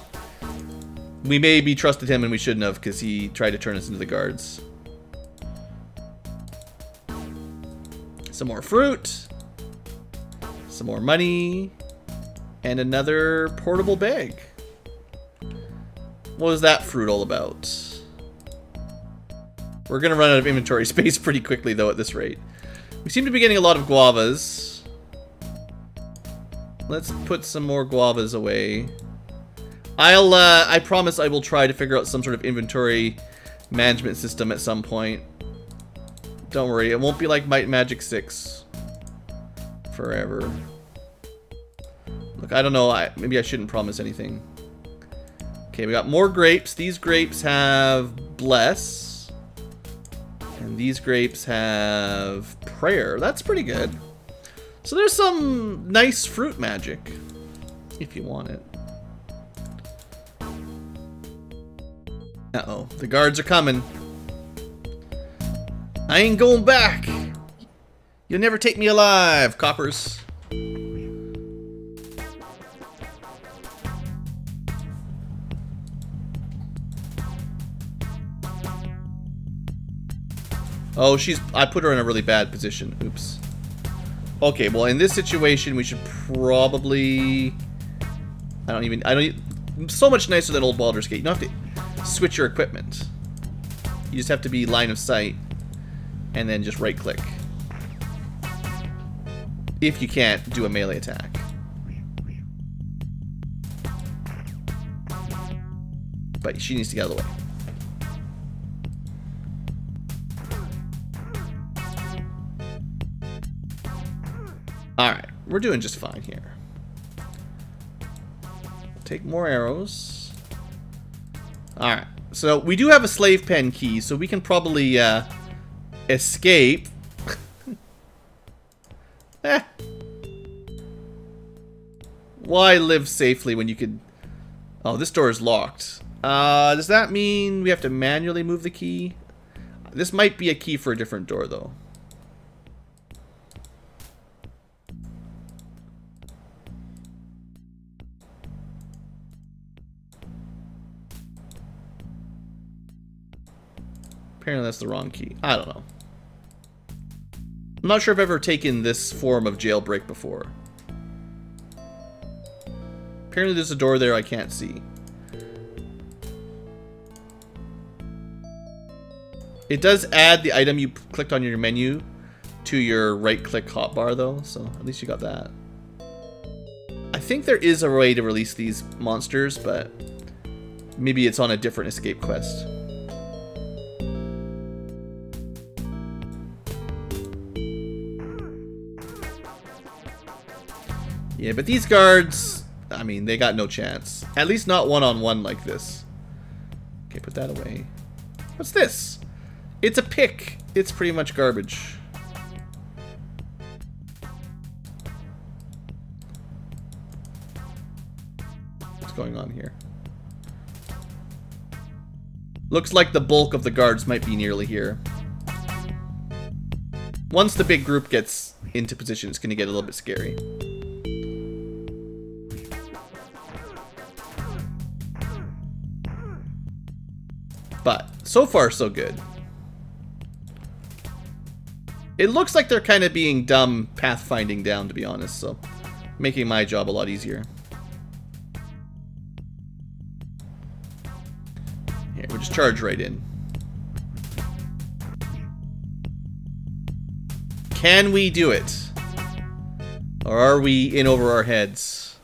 we maybe trusted him and we shouldn't have, because he tried to turn us into the guards. Some more fruit. Some more money. And another portable bag. What was that fruit all about? We're going to run out of inventory space pretty quickly, though, at this rate. We seem to be getting a lot of guavas. Let's put some more guavas away. I promise I will try to figure out some sort of inventory management system at some point. Don't worry, it won't be like Might and Magic 6 forever. Look, I don't know, maybe I shouldn't promise anything. Okay, we got more grapes. These grapes have Bless. And these grapes have Prayer. That's pretty good. So there's some nice fruit magic, if you want it. Uh-oh, the guards are coming. I ain't going back. You'll never take me alive, coppers. Oh, I put her in a really bad position. Oops. Okay, well, in this situation, we should probably... so much nicer than old Baldur's Gate. You don't have to switch your equipment. You just have to be line of sight, and then just right-click. If you can't do a melee attack. But she needs to get out of the way. Alright, we're doing just fine here. Take more arrows. Alright, so we do have a slave pen key, so we can probably escape. Why live safely when you could... Oh, this door is locked. Does that mean we have to manually move the key? This might be a key for a different door, though. Apparently that's the wrong key. I don't know. I'm not sure if I've ever taken this form of jailbreak before. Apparently there's a door there I can't see. It does add the item you clicked on your menu to your right-click hotbar, though, so at least you got that. I think there is a way to release these monsters, but maybe it's on a different escape quest. Yeah, but these guards, I mean, they got no chance. At least not one-on-one like this. Okay, put that away. What's this? It's a pick. It's pretty much garbage. What's going on here? Looks like the bulk of the guards might be nearly here. Once the big group gets into position, it's going to get a little bit scary. But so far, so good. It looks like they're kind of being dumb pathfinding down, to be honest, so making my job a lot easier. Here, we'll just charge right in. Can we do it? Or are we in over our heads?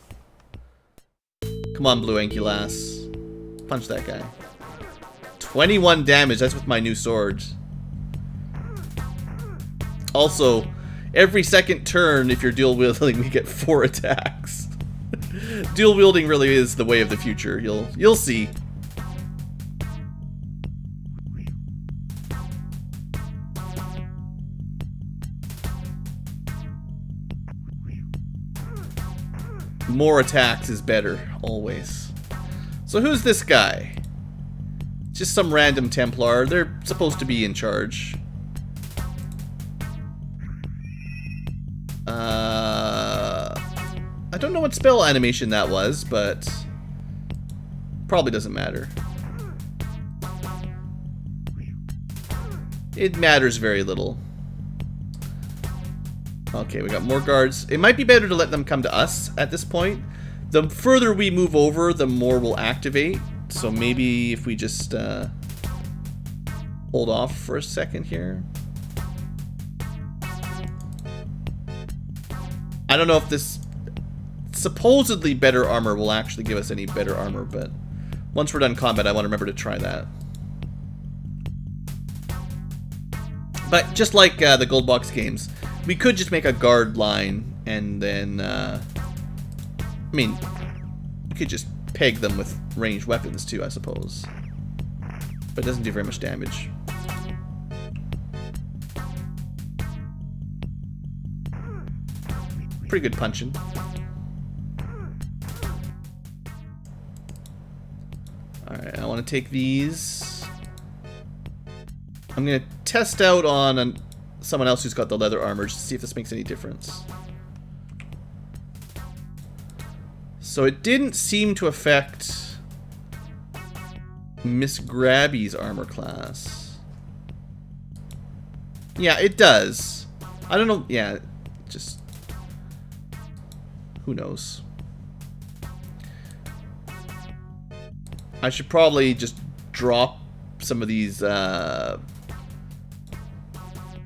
Come on, BlueAnkylo. Punch that guy. 21 damage, that's with my new sword. Also, every second turn, if you're dual wielding, we get 4 attacks. Dual wielding really is the way of the future. You'll see. More attacks is better, always. So who's this guy? Just some random Templar. They're supposed to be in charge. I don't know what spell animation that was, but probably doesn't matter. It matters very little. Okay, we got more guards. It might be better to let them come to us at this point. The further we move over, the more we'll activate. So maybe if we just hold off for a second here. I don't know if this supposedly better armor will actually give us any better armor, but once we're done combat, I want to remember to try that. But just like the gold box games, we could just make a guard line and then, I mean, we could just peg them with ranged weapons too, I suppose. But it doesn't do very much damage. Pretty good punching. Alright, I want to take these. I'm going to test out on someone else who's got the leather armor just to see if this makes any difference. So it didn't seem to affect Miss Grabby's armor class. Yeah, it does. I don't know. Yeah, just... who knows? I should probably just drop some of these... they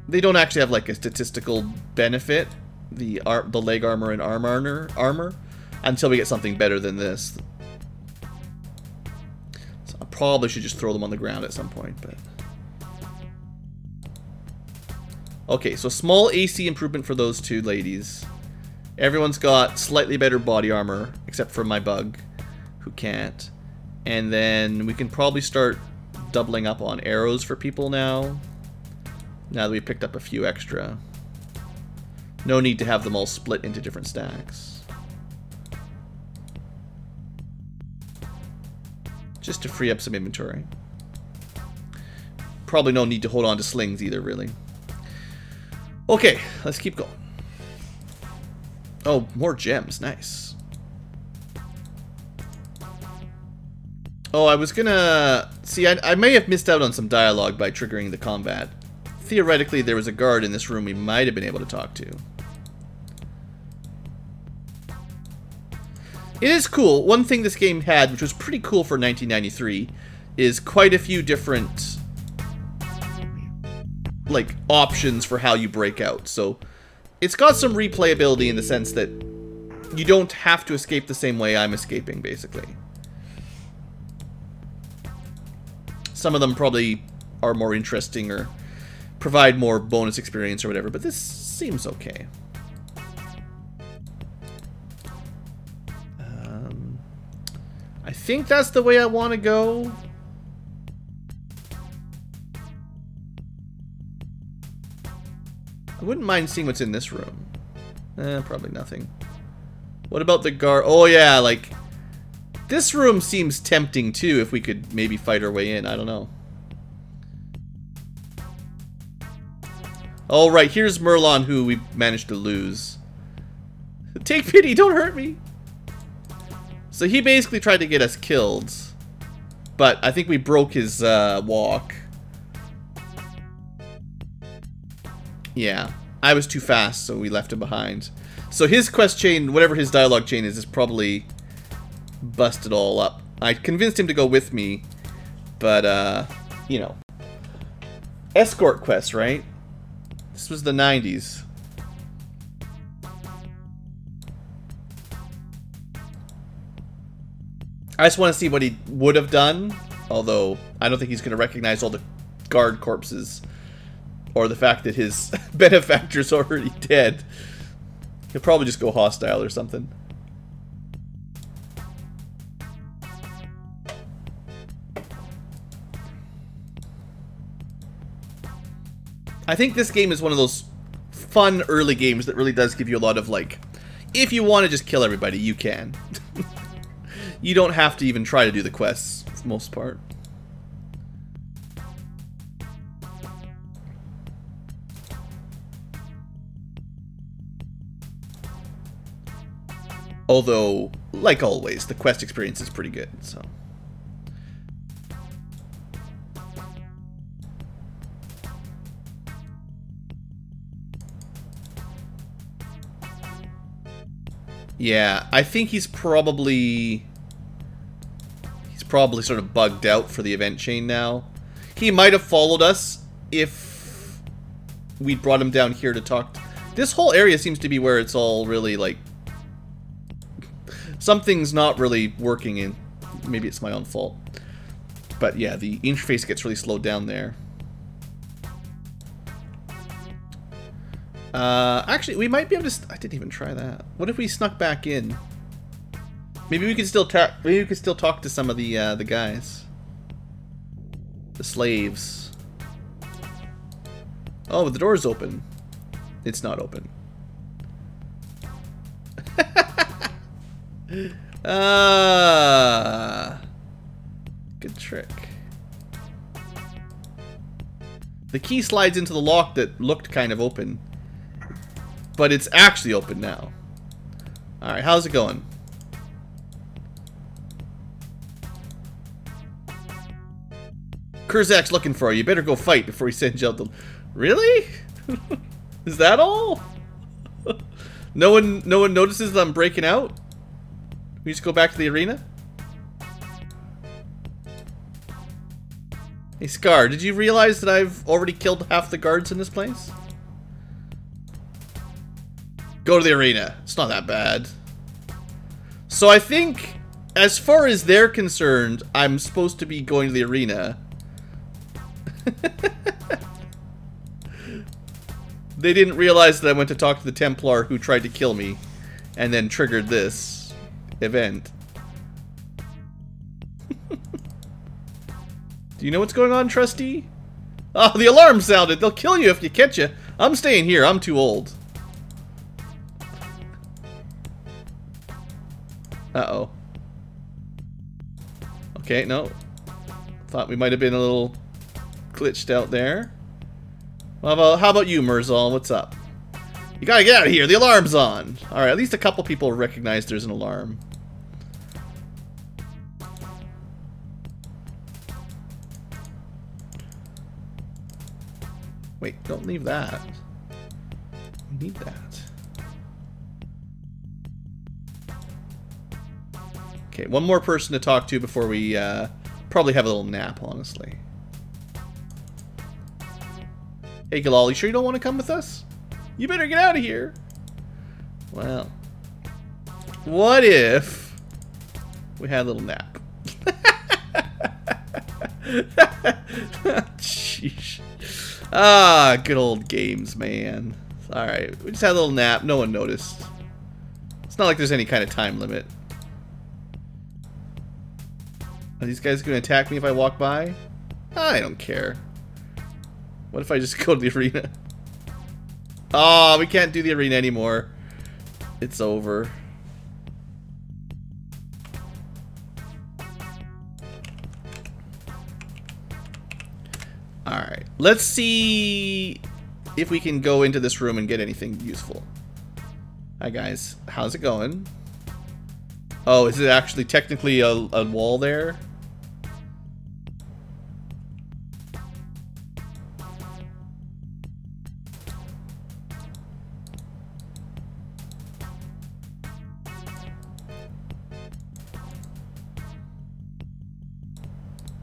don't actually have like a statistical benefit, the leg armor and armor, until we get something better than this. So I probably should just throw them on the ground at some point, but... okay, so small AC improvement for those two ladies. Everyone's got slightly better body armor, except for my bug, who can't. And then we can probably start doubling up on arrows for people now. Now that we've picked up a few extra. No need to have them all split into different stacks. Just to free up some inventory. Probably no need to hold on to slings either, really. Okay, let's keep going. Oh, more gems. Nice. Oh, I was gonna... see, I may have missed out on some dialogue by triggering the combat theoretically, there was a guard in this room we might have been able to talk to. It is cool. One thing this game had, which was pretty cool for 1993, is quite a few different, like, options for how you break out. So, it's got some replayability in the sense that you don't have to escape the same way I'm escaping, basically. Some of them probably are more interesting or provide more bonus experience or whatever, but this seems okay. I think that's the way I want to go. I wouldn't mind seeing what's in this room. Probably nothing. What about the guard? Oh yeah, like, this room seems tempting too if we could maybe fight our way in. I don't know. Oh right, here's Merlon, who we managed to lose. Take pity, don't hurt me. So he basically tried to get us killed, but I think we broke his walk. Yeah, I was too fast, so we left him behind. So his quest chain, whatever his dialogue chain is probably busted all up. I convinced him to go with me, but, you know. Escort quest, right? This was the 90s. I just want to see what he would have done, although I don't think he's going to recognize all the guard corpses or the fact that his benefactor's already dead. He'll probably just go hostile or something. I think this game is one of those fun early games that really does give you a lot of, like, if you want to just kill everybody, you can. You don't have to even try to do the quests, for the most part. Although, like always, the quest experience is pretty good, so. Yeah, I think he's probably sort of bugged out for the event chain now. He might have followed us if we'd brought him down here to talk. This whole area seems to be where it's all really, like, something's not really working, and maybe it's my own fault. But yeah, the interface gets really slowed down there. Actually, we might be able to. I didn't even try that. What if we snuck back in? Maybe we could still talk. Maybe we could still talk to some of the guys, the slaves. Oh, the door's open. It's not open. Good trick. The key slides into the lock that looked kind of open, but it's actually open now. Alright, how's it going? Kurzak's looking for you. You better go fight before he sends you out the... Really? Is that all? No one notices that I'm breaking out? We just go back to the arena? Hey Scar, did you realize that I've already killed half the guards in this place? Go to the arena. It's not that bad. So I think, as far as they're concerned, I'm supposed to be going to the arena. They didn't realize that I went to talk to the Templar who tried to kill me and then triggered this event. Do you know what's going on, Trustee? Oh, the alarm sounded. They'll kill you if you catch you. I'm staying here. I'm too old. Uh-oh. Okay, no. Thought we might have been a little glitched out there. Well, how about you, Merlon? What's up? You gotta get out of here. The alarm's on. Alright, at least a couple people recognize there's an alarm. Wait, don't leave that. We need that. Okay, one more person to talk to before we probably have a little nap, honestly. Hey, Galal, you sure you don't want to come with us? You better get out of here. Well, what if we had a little nap? Sheesh. Ah, good old games, man. Alright, we just had a little nap. No one noticed. It's not like there's any kind of time limit. Are these guys going to attack me if I walk by? I don't care. What if I just go to the arena? Oh, we can't do the arena anymore. It's over. Alright, let's see if we can go into this room and get anything useful. Hi guys, how's it going? Oh, is it actually technically a wall there?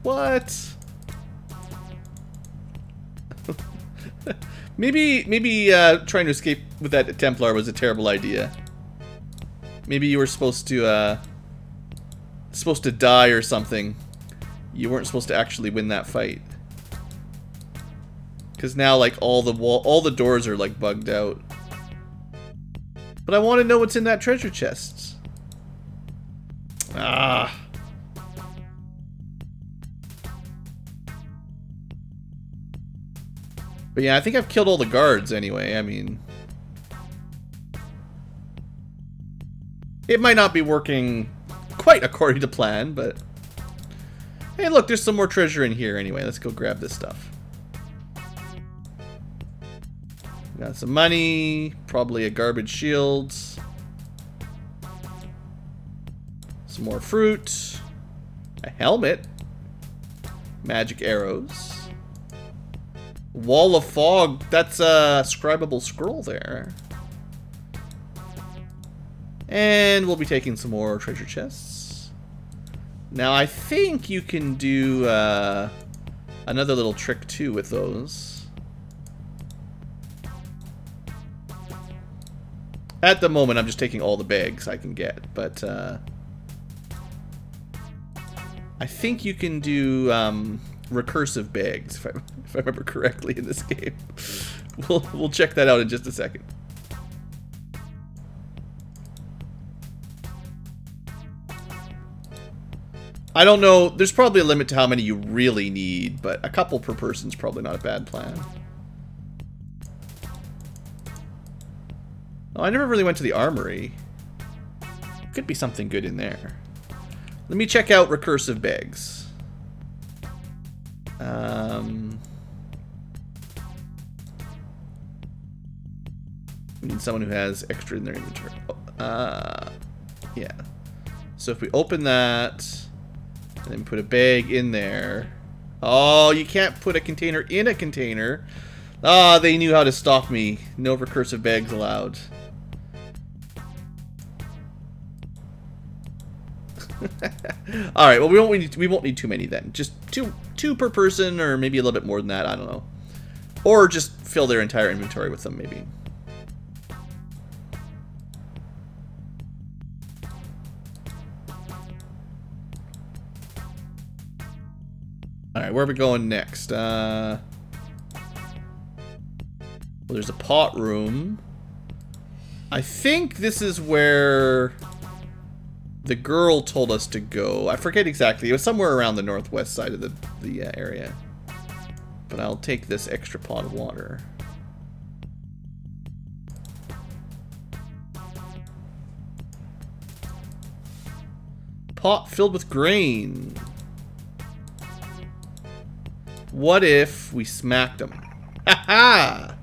What? maybe trying to escape with that Templar was a terrible idea. Maybe you were supposed to die or something. You weren't supposed to actually win that fight. Cause now like all the doors are like bugged out. But I want to know what's in that treasure chest. Ah. But yeah, I think I've killed all the guards anyway. I mean, it might not be working quite according to plan, but hey, look, there's some more treasure in here anyway. Let's go grab this stuff. Got some money, probably a garbage shield, some more fruit, a helmet, magic arrows. Wall of fog, that's a scribable scroll there. And we'll be taking some more treasure chests. Now I think you can do another little trick too with those. At the moment I'm just taking all the bags I can get, but I think you can do recursive bags, if I remember correctly in this game. We'll check that out in just a second. I don't know, there's probably a limit to how many you really need, but a couple per person is probably not a bad plan. Oh, I never really went to the armory. Could be something good in there. Let me check out recursive bags. We need someone who has extra in their inventory. Yeah. So if we open that, and then put a bag in there. Oh, you can't put a container in a container. Ah, they knew how to stop me. No recursive bags allowed. All right. Well, we won't need too many then. Just two per person, or maybe a little bit more than that. I don't know. Or just fill their entire inventory with them, maybe. All right, where are we going next? Well, there's a pot room. I think this is where the girl told us to go. I forget exactly. It was somewhere around the northwest side of the area. But I'll take this extra pot of water. Pot filled with grain. What if we smacked him? Ha-ha!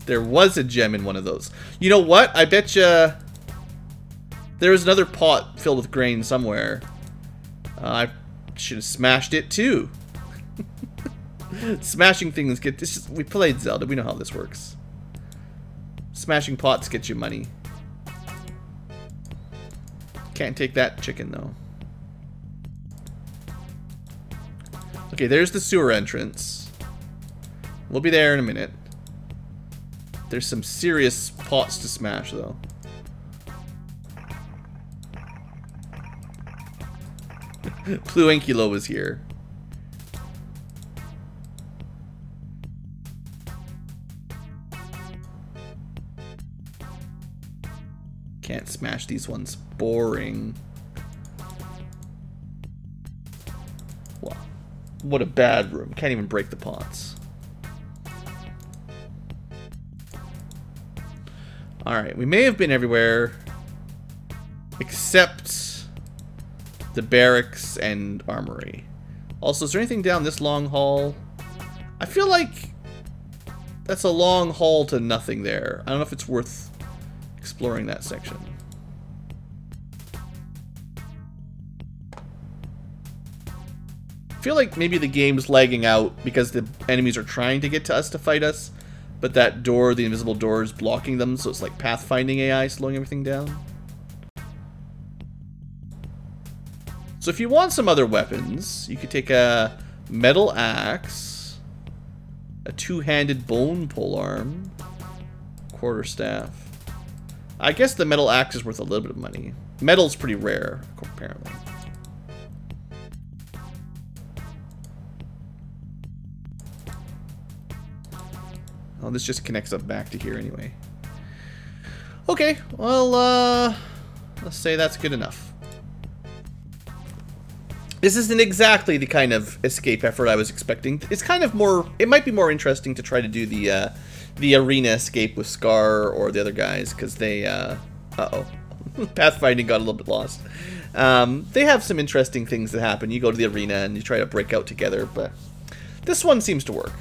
There was a gem in one of those. You know what? I bet you there was another pot filled with grain somewhere. I should have smashed it too. Smashing things get... This is, we played Zelda. We know how this works. Smashing pots get you money. Can't take that chicken, though. Okay, there's the sewer entrance. We'll be there in a minute. There's some serious pots to smash, though. BlueAnkylo is here. Can't smash these ones. Boring. Wow. What a bad room. Can't even break the pots. Alright, we may have been everywhere except the barracks and armory. Also, is there anything down this long hall? I feel like that's a long hall to nothing there. I don't know if it's worth exploring that section. I feel like maybe the game's lagging out because the enemies are trying to get to us to fight us, but that door, the invisible door, is blocking them, so it's like pathfinding AI slowing everything down. So if you want some other weapons, you could take a metal axe, a two-handed bone polearm, quarterstaff. I guess the metal axe is worth a little bit of money. Metal's pretty rare, apparently. Oh, this just connects up back to here anyway. Okay, well, let's say that's good enough. This isn't exactly the kind of escape effort I was expecting. It's kind of more... It might be more interesting to try to do the arena escape with Scar or the other guys, because they... Uh-oh. Pathfinding got a little bit lost. They have some interesting things that happen. You go to the arena and you try to break out together, but this one seems to work.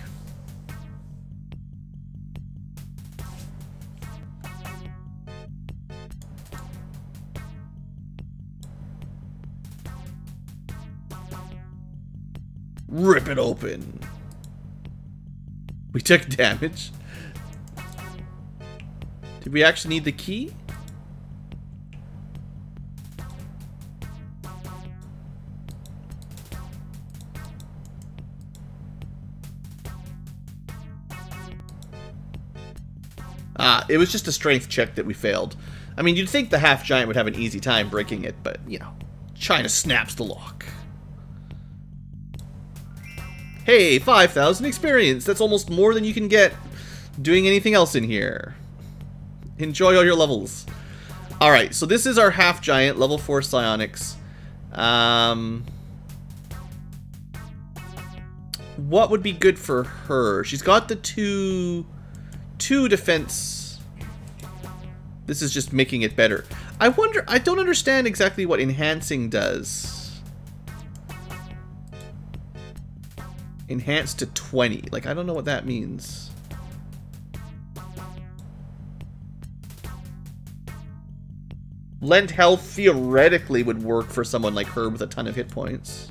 Rip it open. We took damage. Did we actually need the key? Ah, it was just a strength check that we failed. I mean, you'd think the half-giant would have an easy time breaking it, but, you know, China snaps the lock. Hey, 5,000 experience. That's almost more than you can get doing anything else in here. Enjoy all your levels. Alright, so this is our half-giant, level 4 psionics. What would be good for her? She's got the two defense. This is just making it better. I wonder, I don't understand exactly what enhancing does. Enhanced to 20. Like, I don't know what that means. Lent health theoretically would work for someone like her with a ton of hit points.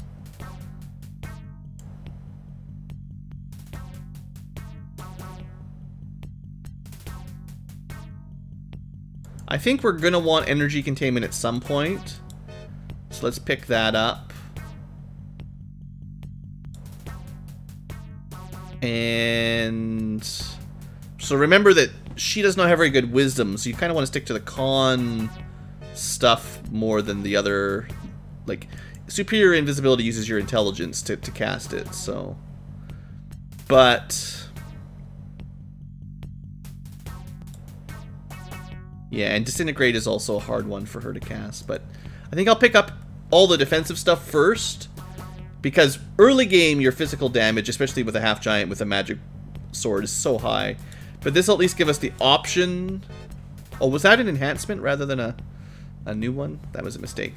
I think we're gonna want energy containment at some point. So let's pick that up. And so remember that she does not have very good wisdom, so you kind of want to stick to the con stuff more than the other. Like, superior invisibility uses your intelligence to cast it, so. But yeah, and disintegrate is also a hard one for her to cast, but I think I'll pick up all the defensive stuff first. Because early game, your physical damage, especially with a half-giant with a magic sword, is so high. But this will at least give us the option... Oh, was that an enhancement rather than a new one? That was a mistake.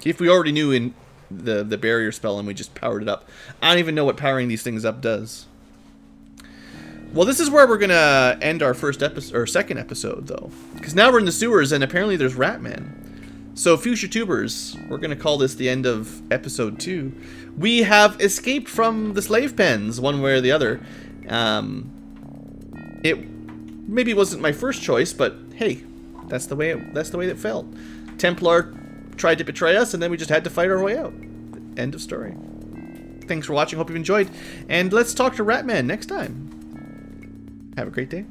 If we already knew in the barrier spell and we just powered it up. I don't even know what powering these things up does. Well, this is where we're going to end our first episode, or second episode, though. Because now we're in the sewers and apparently there's Ratman. So, future tubers, we're going to call this the end of episode 2. We have escaped from the slave pens, one way or the other. It maybe wasn't my first choice, but hey, that's the way it felt. Templar tried to betray us, and then we just had to fight our way out. End of story. Thanks for watching. Hope you've enjoyed, and let's talk to Ratman next time. Have a great day.